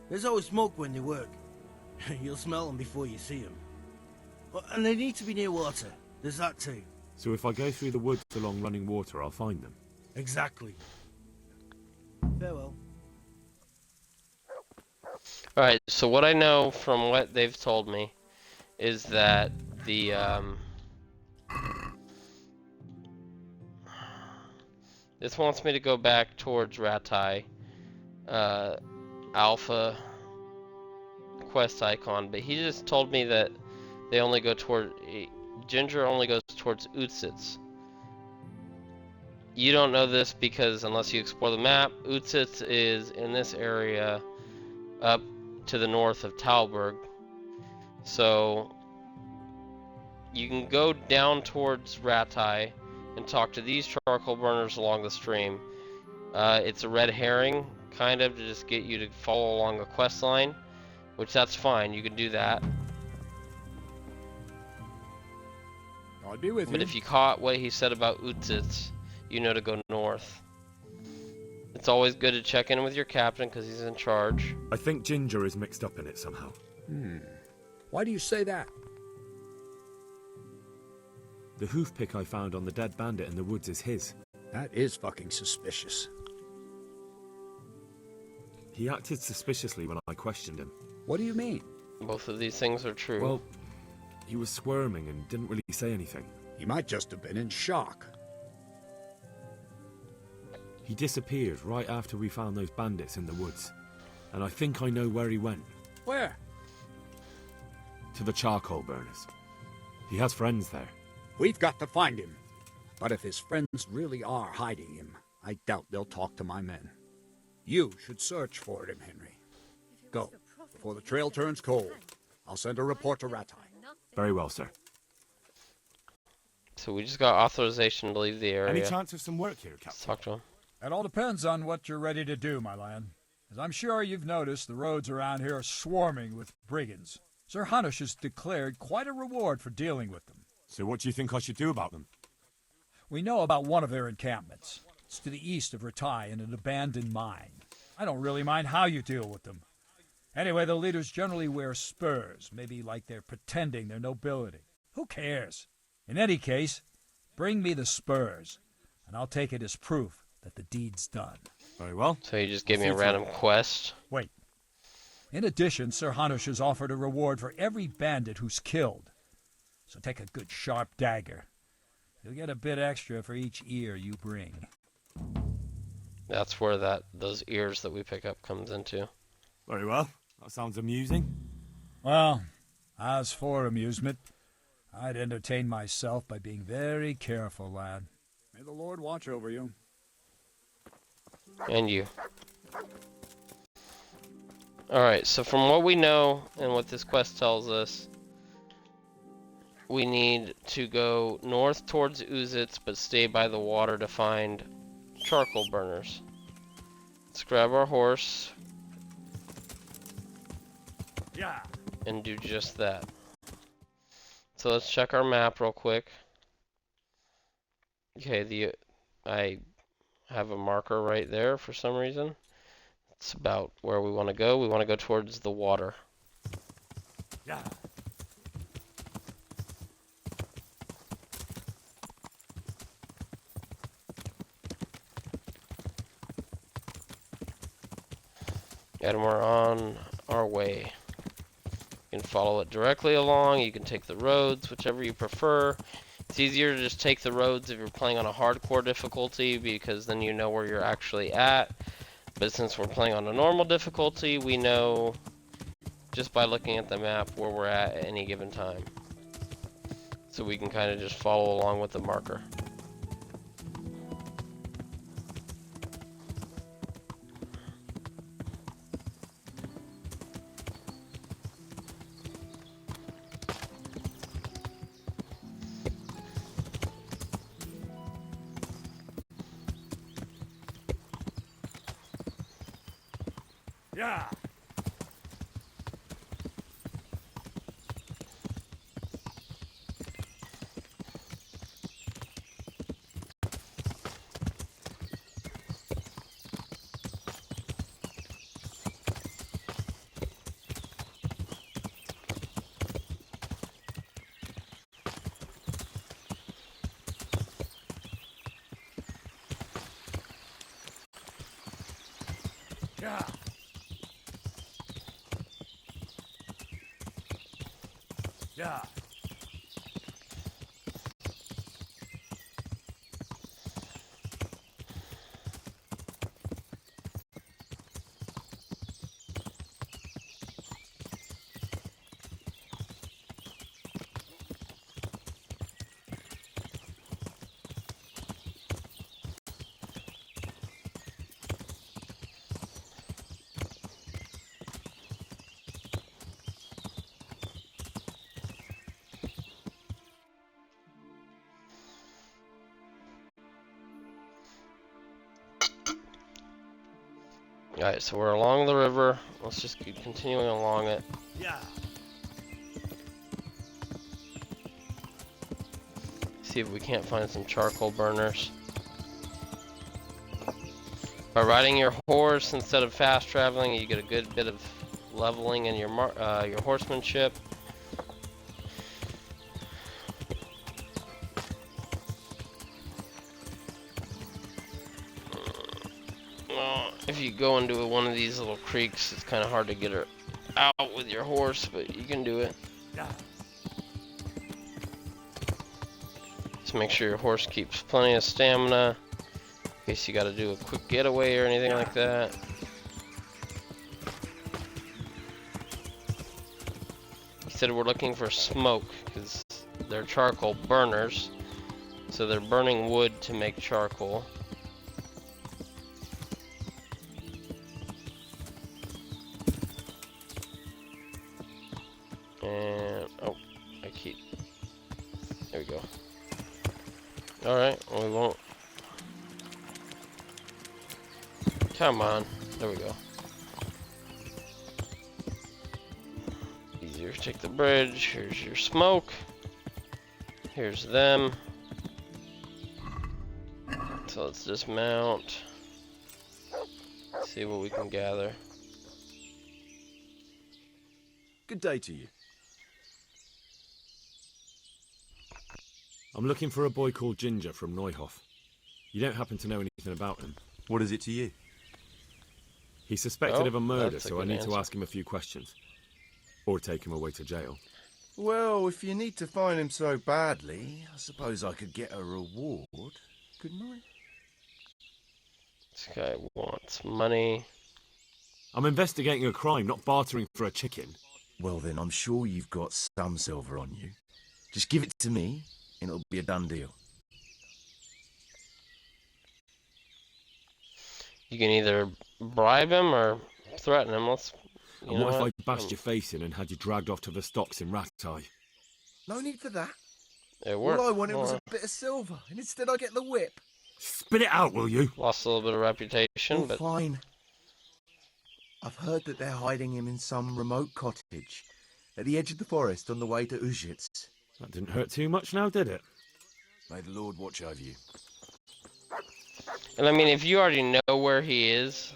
There's always smoke when they work. You'll smell them before you see them. And they need to be near water. There's that too. So if I go through the woods along running water, I'll find them? Exactly. Farewell. Alright, so what I know from what they've told me is that the, this wants me to go back towards Ratai, Alpha quest icon, but he just told me that they only go toward, Ginger only goes towards Utsitz. You don't know this because unless you explore the map, Utsitz is in this area up to the north of Talberg. So you can go down towards Ratai and talk to these charcoal burners along the stream. It's a red herring, kind of, to just get you to follow along a quest line, which that's fine, you can do that. I'll be with you. But if you caught what he said about Utsitz, you know to go north. It's always good to check in with your captain because he's in charge. I think Ginger is mixed up in it somehow. Why do you say that? The hoof pick I found on the dead bandit in the woods is his. That is fucking suspicious. He acted suspiciously when I questioned him. What do you mean? Both of these things are true. Well, he was squirming and didn't really say anything. He might just have been in shock. He disappeared right after we found those bandits in the woods. And I think I know where he went. Where? To the charcoal burners. He has friends there. We've got to find him. But if his friends really are hiding him, I doubt they'll talk to my men. You should search for him, Henry. Go, before the trail turns cold. I'll send a report to Ratai. Very well, sir. So we just got authorization to leave the area. Any chance of some work here, Captain? Let's talk to him. It all depends on what you're ready to do, my lad. As I'm sure you've noticed, the roads around here are swarming with brigands. Sir Hanush has declared quite a reward for dealing with them. So what do you think I should do about them? We know about one of their encampments. It's to the east of Ratai in an abandoned mine. I don't really mind how you deal with them. Anyway, the leaders generally wear spurs, maybe like they're pretending they're nobility. Who cares? In any case, bring me the spurs, and I'll take it as proof that the deed's done. Very well. So you just gave me a random quest? Wait. In addition, Sir Hanush has offered a reward for every bandit who's killed. So take a good sharp dagger. You'll get a bit extra for each ear you bring. That's where those ears that we pick up comes into. Very well. That sounds amusing. Well, as for amusement, I'd entertain myself by being very careful, lad. May the Lord watch over you. And you. Alright, so from what we know and what this quest tells us, we need to go north towards Uzits, but stay by the water to find charcoal burners. Let's grab our horse. Yeah. And do just that. So let's check our map real quick. Okay, I have a marker right there for some reason. It's about where we want to go. We want to go towards the water. Yeah. And we're on our way. You can follow it directly along. You can take the roads, whichever you prefer. It's easier to just take the roads if you're playing on a hardcore difficulty, because then you know where you're actually at. But since we're playing on a normal difficulty, we know just by looking at the map where we're at any given time. So we can kind of just follow along with the marker. Yeah. Yeah. Yeah. Alright, so we're along the river. Let's just keep continuing along it. Yeah. See if we can't find some charcoal burners. By riding your horse instead of fast traveling, you get a good bit of leveling in your horsemanship. If you go into one of these little creeks, it's kind of hard to get her out with your horse, but you can do it. Yeah. Just make sure your horse keeps plenty of stamina in case you got to do a quick getaway or anything like that. You said we're looking for smoke because they're charcoal burners. So they're burning wood to make charcoal. And oh, I keep. There we go. All right, well, we won't. Come on, there we go. Easier to take the bridge. Here's your smoke. Here's them. So let's dismount. See what we can gather. Good day to you. I'm looking for a boy called Ginger from Neuhof. You don't happen to know anything about him? What is it to you? He's suspected of a murder, that's a so I good need to answer. ask him a few questions. Or take him away to jail. Well, if you need to find him so badly, I suppose I could get a reward, couldn't I? This guy wants money. I'm investigating a crime, not bartering for a chicken. Well then, I'm sure you've got some silver on you. Just give it to me, and it'll be a done deal. You can either bribe him or threaten him. Let's. And what if I bashed your face in and had you dragged off to the stocks in Rattay? No need for that. It worked. All I wanted was a bit of silver, and instead I get the whip. Spit it out, will you? Lost a little bit of reputation, Oh, but fine. I've heard that they're hiding him in some remote cottage at the edge of the forest on the way to Ujits. That didn't hurt too much now, did it? May the Lord watch over you. and I mean, if you already know where he is,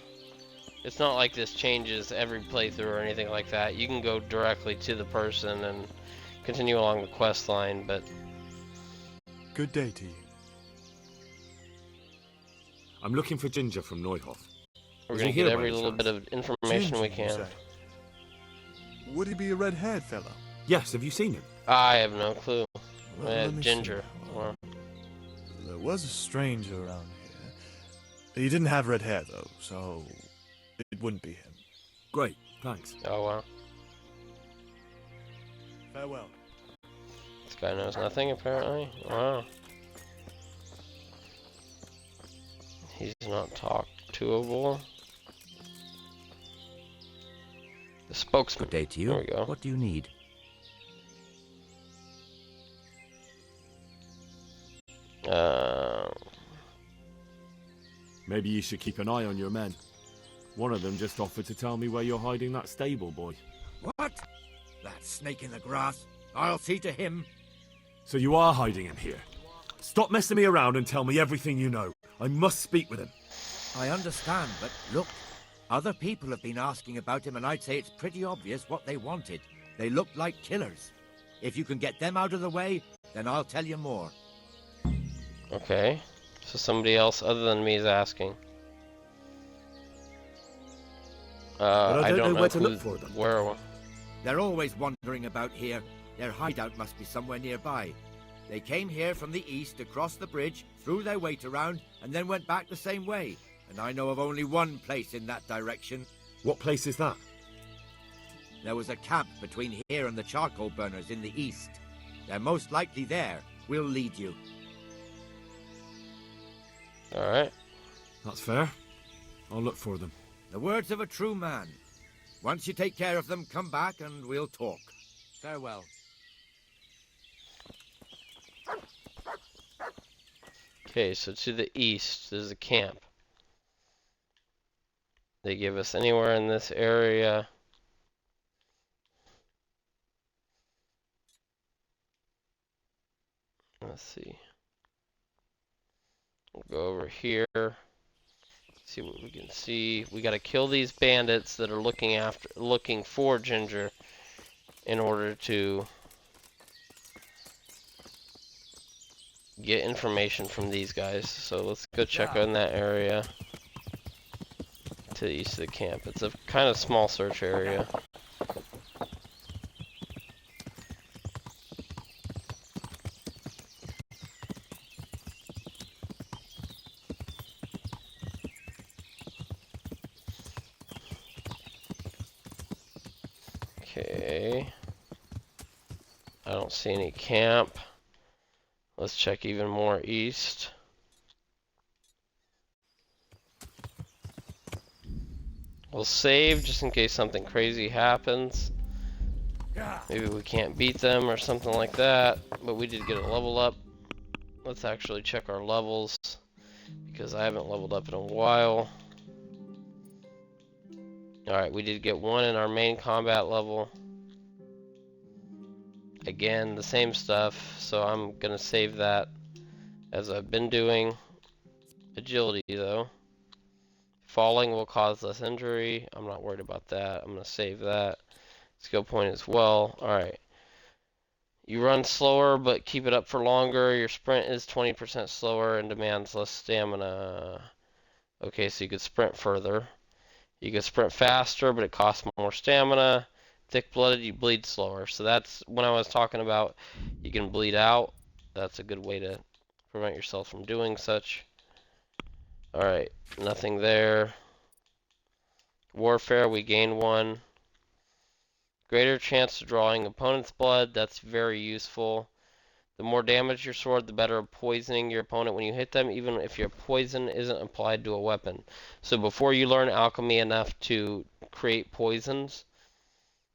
it's not like this changes every playthrough or anything like that. You can go directly to the person and continue along the quest line, but Good day to you. I'm looking for Ginger from Neuhof. we're Was gonna he here get by every any little chance? bit of information we Ginger, you can. say? Would he be a red-haired fellow? Yes, have you seen him? I have no clue. Well, let me Ginger. see. Well, There was a stranger around here. He didn't have red hair, though, so it wouldn't be him. Great, thanks. oh wow. Farewell. This guy knows nothing apparently. Wow. He's not talk toable. The spokesman. Good day to you. There we go. What do you need? Maybe you should keep an eye on your men. One of them just offered to tell me where you're hiding that stable boy. What? That snake in the grass? I'll see to him. So you are hiding him here? Stop messing me around and tell me everything you know. I must speak with him. I understand, but look, other people have been asking about him, and I'd say it's pretty obvious what they wanted. They looked like killers. If you can get them out of the way, then I'll tell you more. Okay. So somebody else other than me is asking. But I don't know where to who- look for them. Where? They're always wandering about here. Their hideout must be somewhere nearby. They came here from the east, across the bridge, threw their weight around, and then went back the same way. And I know of only one place in that direction. What place is that? There was a camp between here and the charcoal burners in the east. They're most likely there. We'll lead you. Alright. That's fair. I'll look for them. The words of a true man. Once you take care of them, come back and we'll talk. Farewell. Okay, so to the east there's a camp. They give us anywhere in this area. Let's see. We'll go over here. See what we can see. We gotta kill these bandits that are looking for Ginger in order to get information from these guys. So let's go check on that area to the east of the camp. It's a kind of small search area. Okay. I don't see any camp. Let's check even more east. We'll save just in case something crazy happens. Maybe we can't beat them or something like that, but we did get a level up. Let's actually check our levels because I haven't leveled up in a while. Alright, we did get 1 in our main combat level. Again, the same stuff, so I'm gonna save that as I've been doing. Agility though. Falling will cause less injury. I'm not worried about that. I'm gonna save that. Skill point as well. Alright. You run slower, but keep it up for longer. Your sprint is 20% slower and demands less stamina. Okay, so you could sprint further. You could sprint faster, but it costs more stamina. Thick-blooded, you bleed slower. So that's when I was talking about you can bleed out. That's a good way to prevent yourself from doing such. Alright, nothing there. Warfare, we gain 1. Greater chance of drawing opponent's blood. That's very useful. The more damage your sword, the better at poisoning your opponent when you hit them, even if your poison isn't applied to a weapon. So before you learn alchemy enough to create poisons,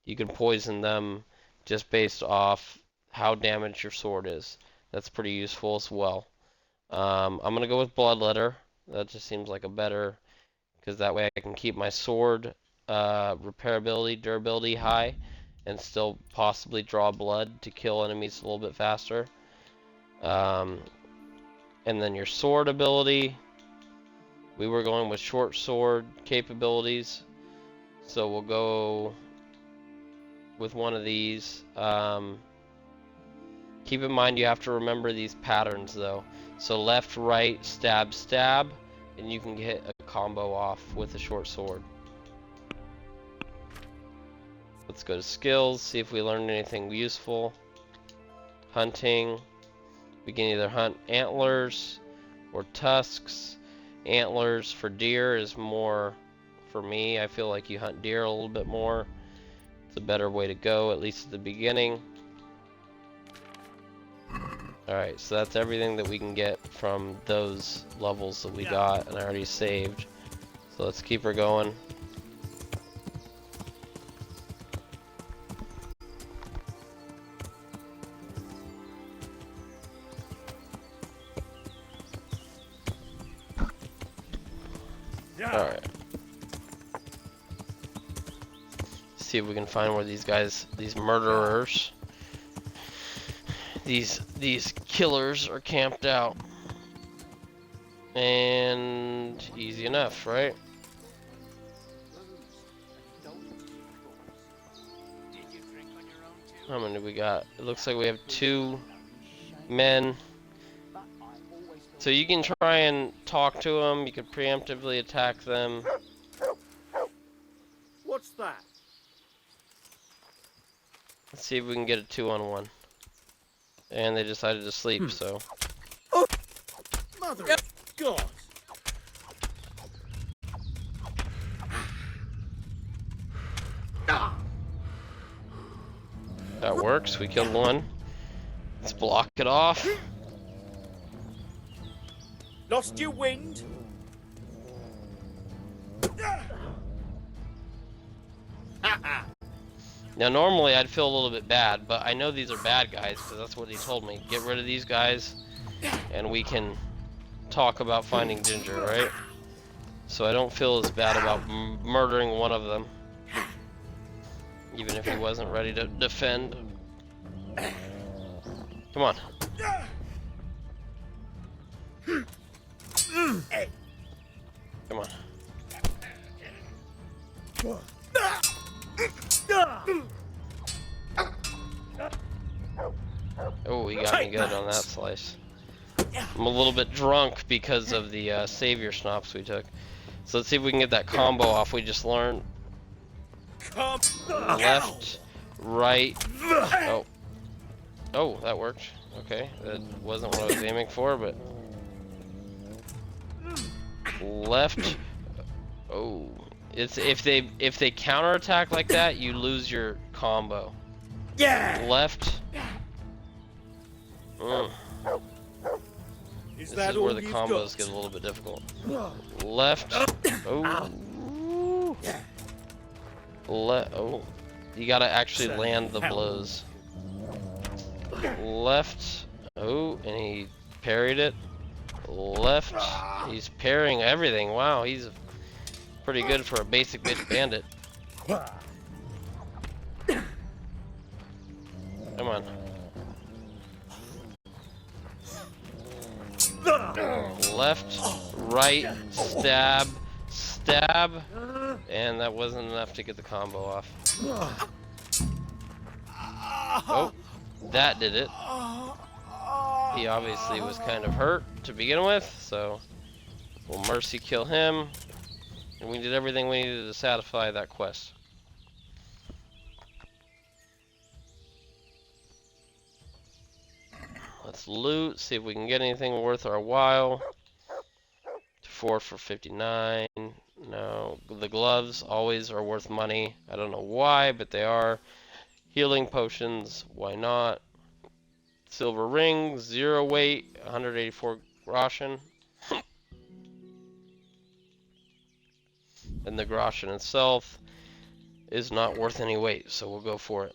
you can poison them just based off how damaged your sword is. That's pretty useful as well. I'm going to go with Bloodletter. That just seems like a better, because that way I can keep my sword repairability, durability high, and still possibly draw blood to kill enemies a little bit faster. And then your sword ability, we were going with short sword capabilities, so we'll go with one of these. Keep in mind you have to remember these patterns though. So left, right, stab, stab, and you can get a combo off with a short sword. Let's go to skills, see if we learned anything useful. Hunting. We can either hunt antlers or tusks. Antlers for deer is more for me. I feel like you hunt deer a little bit more. It's a better way to go, at least at the beginning. Alright, so that's everything that we can get from those levels that we got, and I already saved. So let's keep her going. Alright. See if we can find where these guys, these murderers, these killers are camped out. And easy enough, right? How many do we got? It looks like we have 2 men. So you can try and talk to them, you can preemptively attack them. What's that? Let's see if we can get a 2-on-1. And they decided to sleep, so. Oh, mother of God! That works, we killed 1. Let's block it off. Lost your wind? Now normally I'd feel a little bit bad, but I know these are bad guys because that's what he told me. Get rid of these guys and we can talk about finding Ginger, right? So I don't feel as bad about murdering one of them. Even if he wasn't ready to defend. Come on. Come on. Oh, he got me good on that slice. I'm a little bit drunk because of the savior schnapps we took. So let's see if we can get that combo off we just learned. Left, right. Oh. Oh, that worked. Okay, that wasn't what I was aiming for, but left. Oh, it's if they counterattack like that, you lose your combo. Yeah. Left, This is where the combos get a little bit difficult. Left. Oh. Oh. You gotta actually land the blows. Left. Oh, and he parried it. Left. He's parrying everything. Wow, he's pretty good for a basic bitch bandit. Come on. Left, right, stab, stab, and that wasn't enough to get the combo off. Oh, that did it. He obviously was kind of hurt to begin with, so we'll mercy kill him. And we did everything we needed to satisfy that quest. Let's loot, see if we can get anything worth our while. 4 for 59. No, the gloves always are worth money. I don't know why, but they are. Healing potions, why not? Silver ring, 0 weight, 184 groschen. And the groschen itself is not worth any weight, so we'll go for it.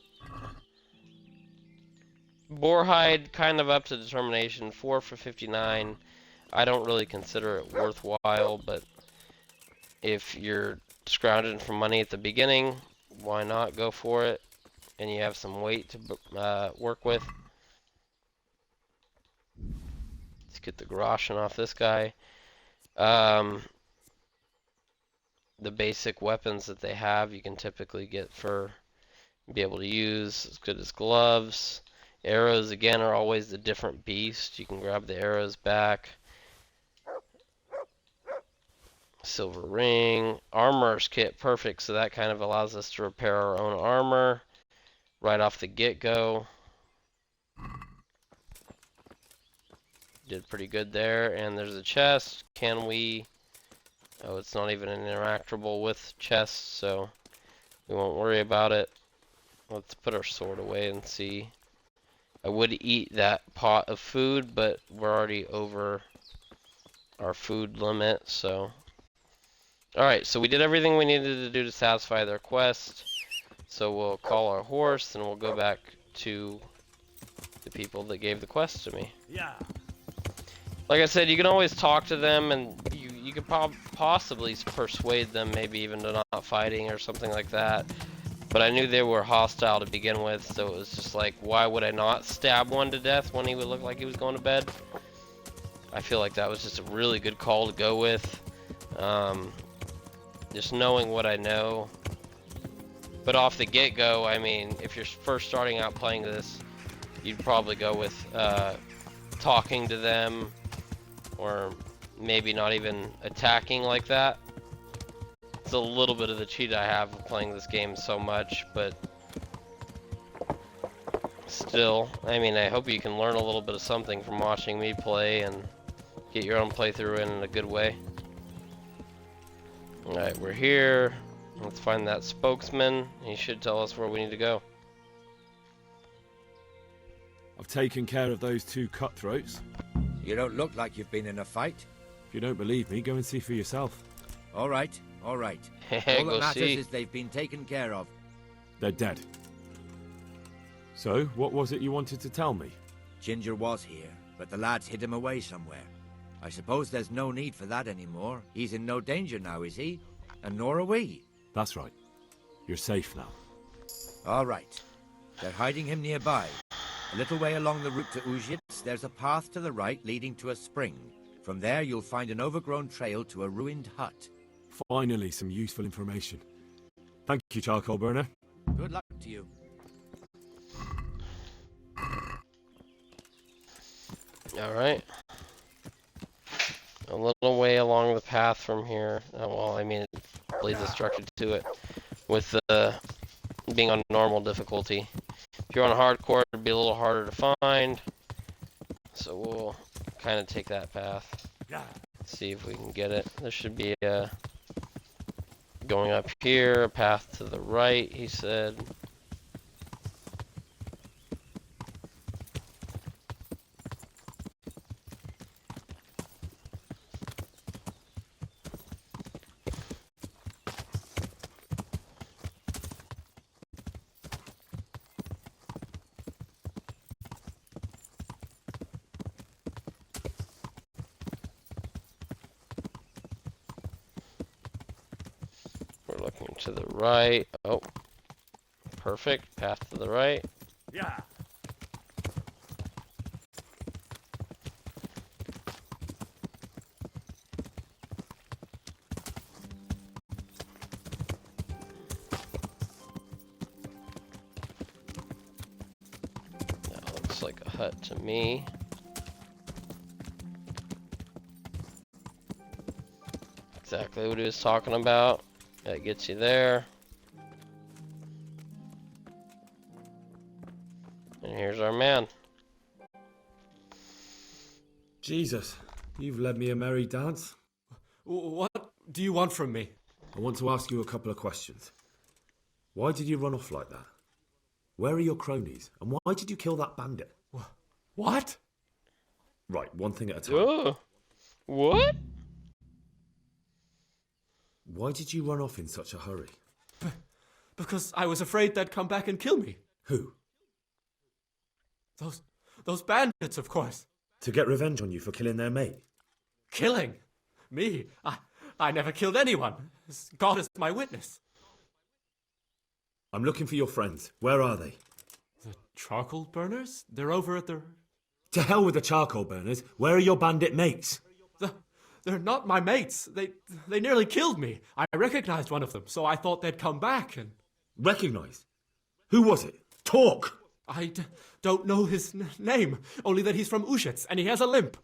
Boarhide, kind of up to determination, 4 for 59. I don't really consider it worthwhile, but if you're scrounging for money at the beginning, why not go for it? And you have some weight to work with. Let's get the groschen off this guy. The basic weapons that they have, you can typically get for be able to use, as good as gloves. Arrows, again, are always a different beast. You can grab the arrows back. Silver ring. Armor's kit, perfect, so that kind of allows us to repair our own armor right off the get-go. Did pretty good there, and there's a chest. Can we... Oh, it's not even interactable with chests, so we won't worry about it. Let's put our sword away and see. I would eat that pot of food, but we're already over our food limit, so... Alright, so we did everything we needed to do to satisfy their quest. So we'll call our horse, and we'll go back to the people that gave the quest to me. Yeah. Like I said, you can always talk to them, and you could possibly persuade them maybe even to not fighting or something like that. But I knew they were hostile to begin with, so it was just like, why would I not stab one to death when he would look like he was going to bed? I feel like that was just a really good call to go with. Just knowing what I know. But off the get-go, I mean, if you're first starting out playing this, you'd probably go with talking to them, or maybe not even attacking like that. It's a little bit of the cheat I have of playing this game so much, but still, I mean, I hope you can learn a little bit of something from watching me play and get your own playthrough in a good way. Alright, we're here. Let's find that spokesman. He should tell us where we need to go. I've taken care of those 2 cutthroats. You don't look like you've been in a fight. If you don't believe me, go and see for yourself. All right, all right. All Go that matters see. is they've been taken care of. They're dead. So, what was it you wanted to tell me? Ginger was here, but the lads hid him away somewhere. I suppose there's no need for that anymore. He's in no danger now, is he? And nor are we. That's right. You're safe now. All right. They're hiding him nearby. A little way along the route to Ujits, there's a path to the right leading to a spring. From there, you'll find an overgrown trail to a ruined hut. Finally, some useful information. Thank you, charcoal burner. Good luck to you. Alright. A little way along the path from here. Oh, well, I mean, it leads us directly to it. With being on normal difficulty. If you're on hardcore, it'd be a little harder to find. So we'll kind of take that path. See if we can get it. There should be a... Going up here, a path to the right, he said. to the right. Oh, perfect. Path to the right. Yeah. That looks like a hut to me. Exactly what he was talking about. That gets you there. And here's our man. Jesus, you've led me a merry dance. What do you want from me? I want to ask you a couple of questions. Why did you run off like that? Where are your cronies? And why did you kill that bandit? What? Right, one thing at a time. Oh, what? Why did you run off in such a hurry? Because I was afraid they'd come back and kill me. Who? Those bandits, of course. To get revenge on you for killing their mate? Killing? Me? I never killed anyone. God is my witness. I'm looking for your friends. Where are they? The charcoal burners? They're over at the... To hell with the charcoal burners. Where are your bandit mates? They're not my mates. They nearly killed me. I recognized one of them, so I thought they'd come back and... Recognized? Who was it? Talk! I don't know his name, only that he's from Ushitz, and he has a limp.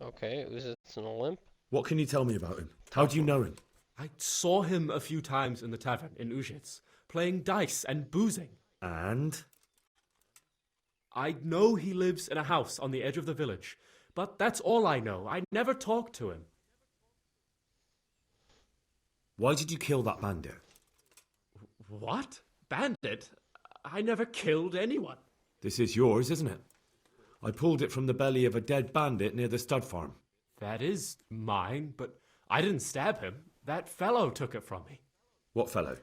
Okay, it's an limp. What can you tell me about him? How do you know him? I saw him a few times in the tavern in Ushitz, playing dice and boozing. And? I know he lives in a house on the edge of the village, but that's all I know. I never talked to him. Why did you kill that bandit? What? Bandit? I never killed anyone. This is yours, isn't it? I pulled it from the belly of a dead bandit near the stud farm. That is mine, but I didn't stab him. That fellow took it from me. What fellow?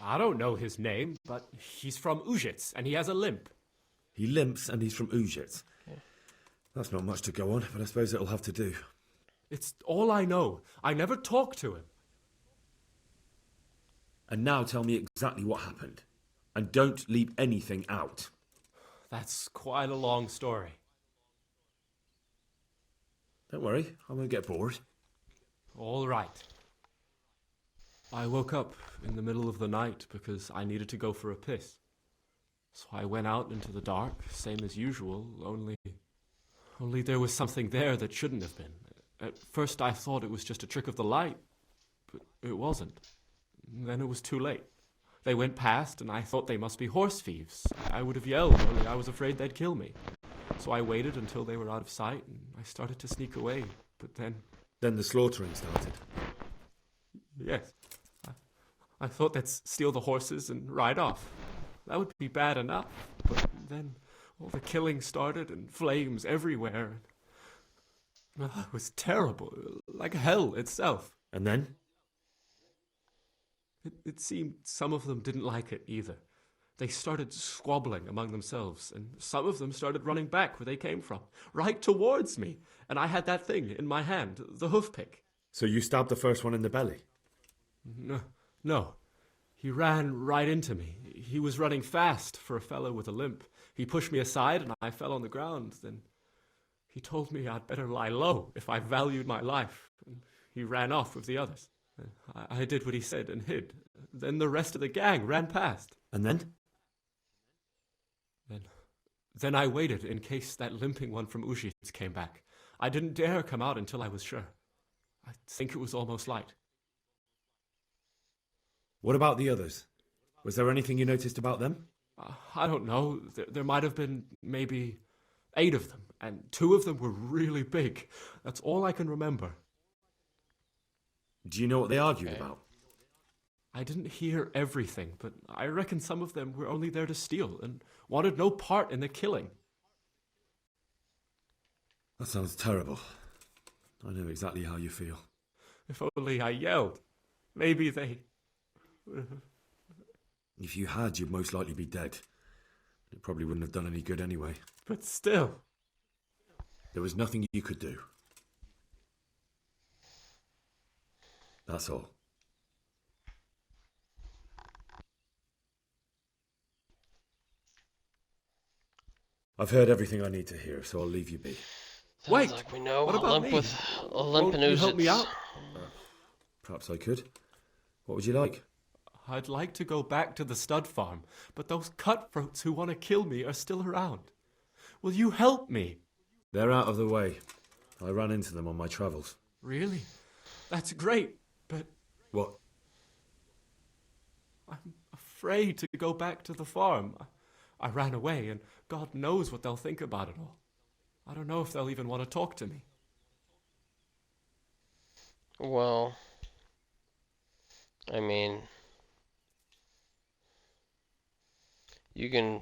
I don't know his name, but he's from Ushitz, and he has a limp. He limps and he's from Ushitz. That's not much to go on, but I suppose it'll have to do. It's all I know. I never talked to him. And now tell me exactly what happened. And don't leave anything out. That's quite a long story. Don't worry, I won't get bored. All right. I woke up in the middle of the night because I needed to go for a piss. So I went out into the dark, same as usual, only there was something there that shouldn't have been. At first I thought it was just a trick of the light, but it wasn't. Then it was too late. They went past, and I thought they must be horse thieves. I would have yelled, only I was afraid they'd kill me. So I waited until they were out of sight, and I started to sneak away, but then... Then the slaughtering started? Yes. I thought they'd steal the horses and ride off. That would be bad enough, but then all the killing started, and flames everywhere. It was terrible, like hell itself. And then? It seemed some of them didn't like it either. They started squabbling among themselves, and some of them started running back where they came from, right towards me. And I had that thing in my hand, the hoof pick. So you stabbed the first one in the belly? No. He ran right into me. He was running fast for a fellow with a limp. He pushed me aside, and I fell on the ground. Then he told me I'd better lie low if I valued my life. And he ran off with the others. I did what he said and hid. Then the rest of the gang ran past. And then? Then I waited in case that limping one from Ushitz came back. I didn't dare come out until I was sure. I think it was almost light. What about the others? Was there anything you noticed about them? I don't know. There might have been maybe 8 of them, and 2 of them were really big. That's all I can remember. Do you know what they argued about? I didn't hear everything, but I reckon some of them were only there to steal and wanted no part in the killing. That sounds terrible. I know exactly how you feel. If only I yelled. Maybe they... If you had, you'd most likely be dead. It probably wouldn't have done any good anyway. But still... There was nothing you could do. That's all. I've heard everything I need to hear, so I'll leave you be. Sounds Wait! like we know What a about limp me? with a limp Won't in you help me Uzits. out? Perhaps I could. What would you like? I'd like to go back to the stud farm, but those cutthroats who want to kill me are still around. Will you help me? They're out of the way. I ran into them on my travels. Really? That's great, but... What? I'm afraid to go back to the farm. I ran away, and God knows what they'll think about it all. I don't know if they'll even want to talk to me. Well, I mean, you can...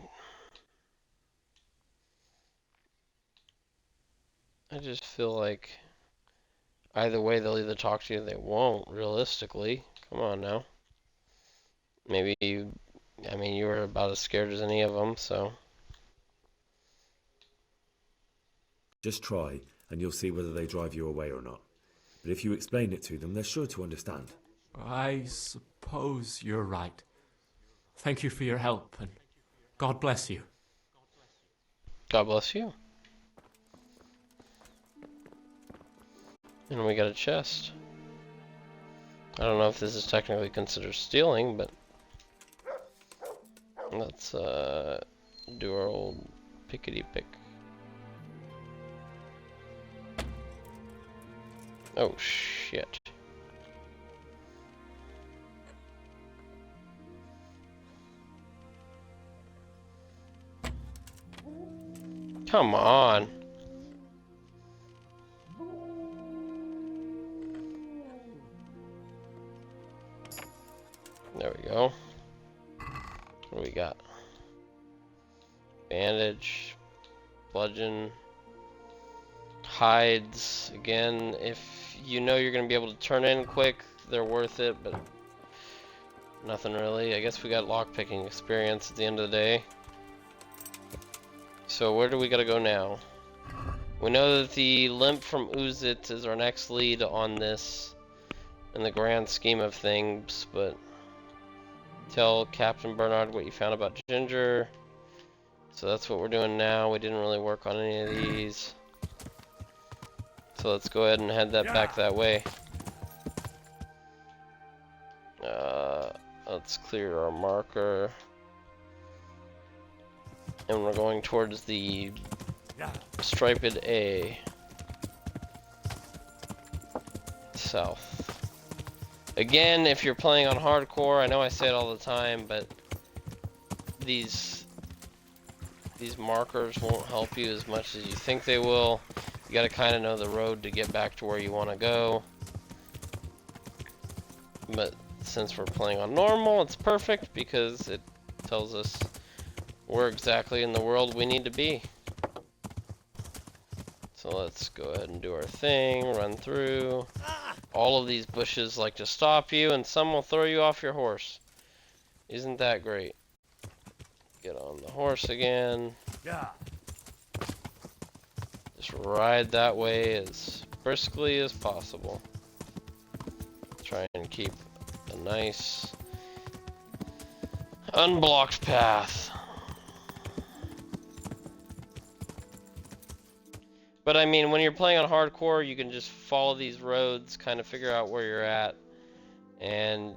I just feel like either way they'll either talk to you or they won't, realistically. Come on now. Maybe you... I mean, you were about as scared as any of them, so... Just try, and you'll see whether they drive you away or not. But if you explain it to them, they're sure to understand. I suppose you're right. Thank you for your help, and God bless you. God bless you. And we got a chest. I don't know if this is technically considered stealing, but let's do our old pickety pick. Oh shit. Come on. There we go. What do we got? Bandage, bludgeon, hides. Again, if you know you're going to be able to turn in quick, they're worth it, but nothing really. I guess we got lockpicking experience at the end of the day. So where do we got to go now? We know that the limp from Uzit is our next lead on this in the grand scheme of things, but tell Captain Bernard what you found about Ginger. So that's what we're doing now. We didn't really work on any of these. So let's go ahead and head that back that way. Let's clear our marker. And we're going towards the striped A. South. Again, if you're playing on hardcore, I know I say it all the time, but these markers won't help you as much as you think they will. You gotta kind of know the road to get back to where you want to go. But since we're playing on normal, it's perfect because it tells us where exactly in the world we need to be. So let's go ahead and do our thing, run through. All of these bushes like to stop you, and some will throw you off your horse. Isn't that great? Get on the horse again. Just ride that way as briskly as possible. Try and keep a nice unblocked path. But I mean, when you're playing on hardcore, you can just follow these roads, kind of figure out where you're at, and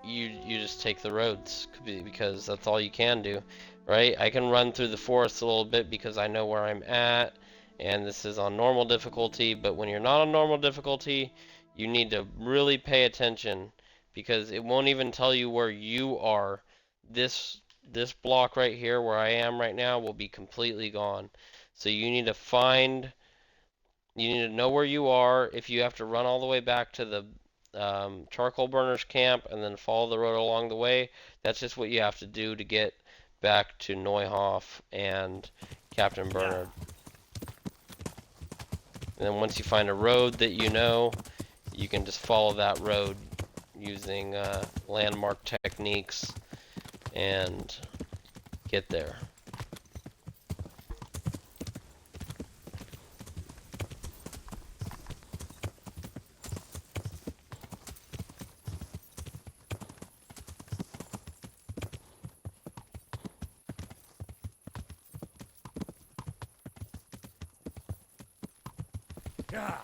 you just take the roads because that's all you can do, right? I can run through the forest a little bit because I know where I'm at, and this is on normal difficulty. But when you're not on normal difficulty, you need to really pay attention because it won't even tell you where you are. This block right here where I am right now will be completely gone. So you need to know where you are. If you have to run all the way back to the charcoal burners camp and then follow the road along the way, that's just what you have to do to get back to Neuhof and Captain Bernard. And then once you find a road that you know, you can just follow that road using landmark techniques and get there. Yeah.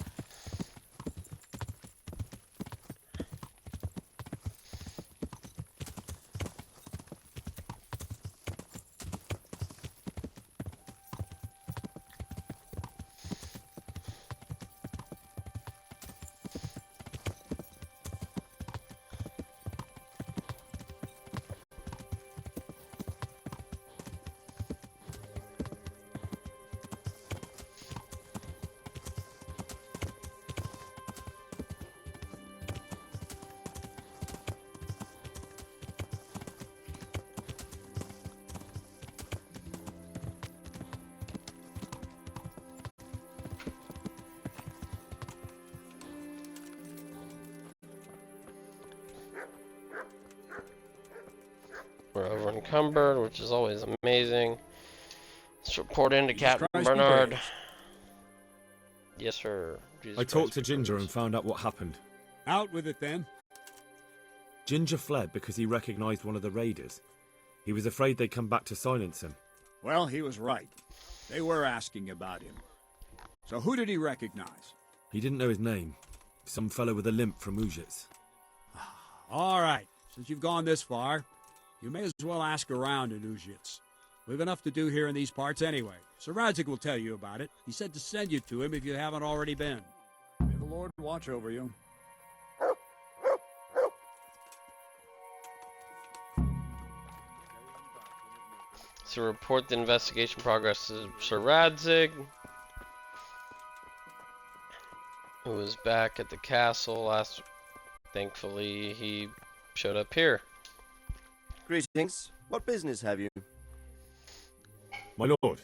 We're over encumbered, which is always amazing. Let's report into Jesus Captain Christ be Bernard. praised. Yes, sir. Jesus I talked Christ to be Ginger praised. and found out what happened. Out with it then. Ginger fled because he recognized one of the raiders. He was afraid they'd come back to silence him. Well, he was right. They were asking about him. So who did he recognize? He didn't know his name. Some fellow with a limp from Ujits. All right. Since you've gone this far, you may as well ask around in Ujits. We've enough to do here in these parts anyway. Sir Radzik will tell you about it. He said to send you to him if you haven't already been. May the Lord watch over you. So report the investigation progress to Sir Radzig, who was back at the castle last. Thankfully, he showed up here. Greetings. What business have you? My lord,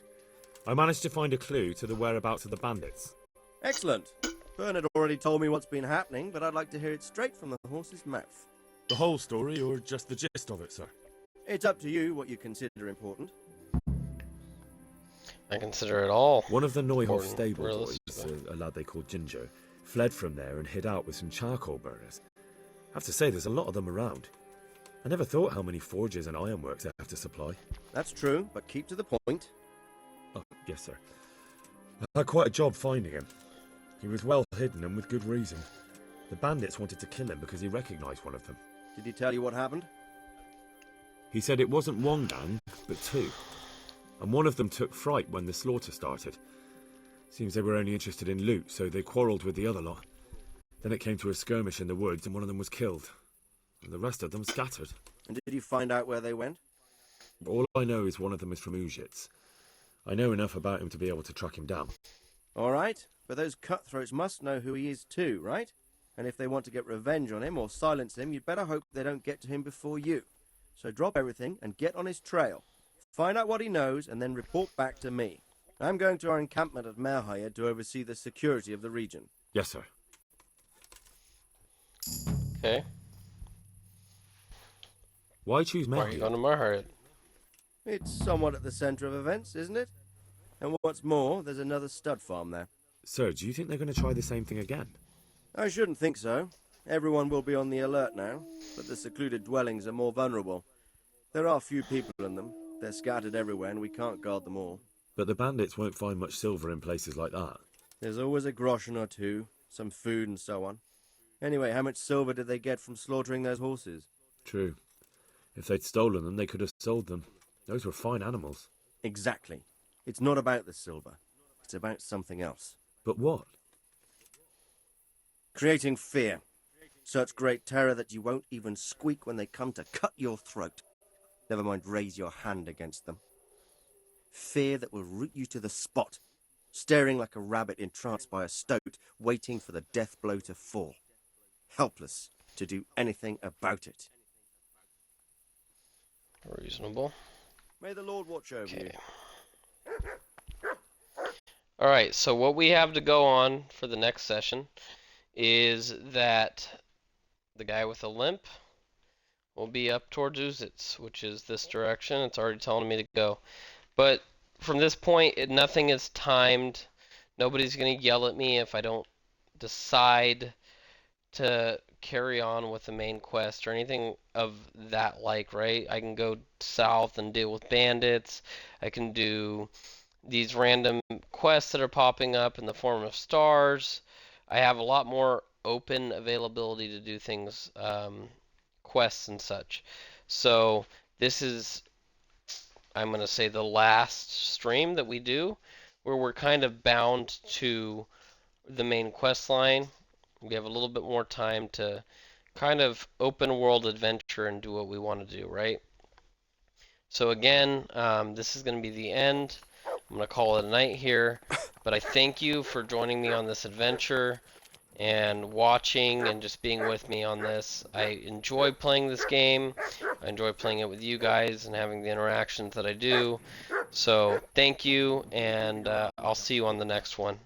I managed to find a clue to the whereabouts of the bandits. Excellent. Bernard already told me what's been happening, but I'd like to hear it straight from the horse's mouth. The whole story, or just the gist of it, sir? It's up to you what you consider important. I consider it all. One of the Neuhoff important, stable boys, realistically. a lad they called Ginger, fled from there and hid out with some charcoal burners. I have to say, there's a lot of them around. I never thought how many forges and ironworks I have to supply. That's true, but keep to the point. Oh, yes, sir. I had quite a job finding him. He was well hidden and with good reason. The bandits wanted to kill him because he recognized one of them. Did he tell you what happened? He said it wasn't one gang, but two. And one of them took fright when the slaughter started. Seems they were only interested in loot, so they quarrelled with the other lot. Then it came to a skirmish in the woods and one of them was killed. And the rest of them scattered. And did you find out where they went? All I know is one of them is from Ujits. I know enough about him to be able to track him down. All right, but those cutthroats must know who he is too, right? And if they want to get revenge on him or silence him, you'd better hope they don't get to him before you. So drop everything and get on his trail. Find out what he knows and then report back to me. I'm going to our encampment at Merhayed to oversee the security of the region. Yes, sir. Okay. Why choose Why are you going to Merhayed? It's somewhat at the centre of events, isn't it? And what's more, there's another stud farm there. Sir, do you think they're going to try the same thing again? I shouldn't think so. Everyone will be on the alert now, but the secluded dwellings are more vulnerable. There are few people in them. They're scattered everywhere and we can't guard them all. But the bandits won't find much silver in places like that. There's always a groschen or two, some food and so on. Anyway, how much silver did they get from slaughtering those horses? True. If they'd stolen them, they could have sold them. Those were fine animals. Exactly. It's not about the silver. It's about something else. But what? Creating fear. Such great terror that you won't even squeak when they come to cut your throat. Never mind raise your hand against them. Fear that will root you to the spot, staring like a rabbit entranced by a stoat, waiting for the death blow to fall. Helpless to do anything about it. Reasonable. May the Lord watch over you. Alright, so what we have to go on for the next session is that the guy with the limp will be up towards Uzits, which is this direction. It's already telling me to go. But from this point, nothing is timed. Nobody's going to yell at me if I don't decide to carry on with the main quest or anything of that like, right? I can go south and deal with bandits. I can do these random quests that are popping up in the form of stars. I have a lot more open availability to do things, quests and such. So this is, I'm going to say, the last stream that we do where we're kind of bound to the main quest line. We have a little bit more time to kind of open world adventure and do what we want to do, right? So again, this is going to be the end. I'm going to call it a night here, but I thank you for joining me on this adventure and watching and just being with me on this. I enjoy playing this game. I enjoy playing it with you guys and having the interactions that I do. So thank you, and I'll see you on the next one.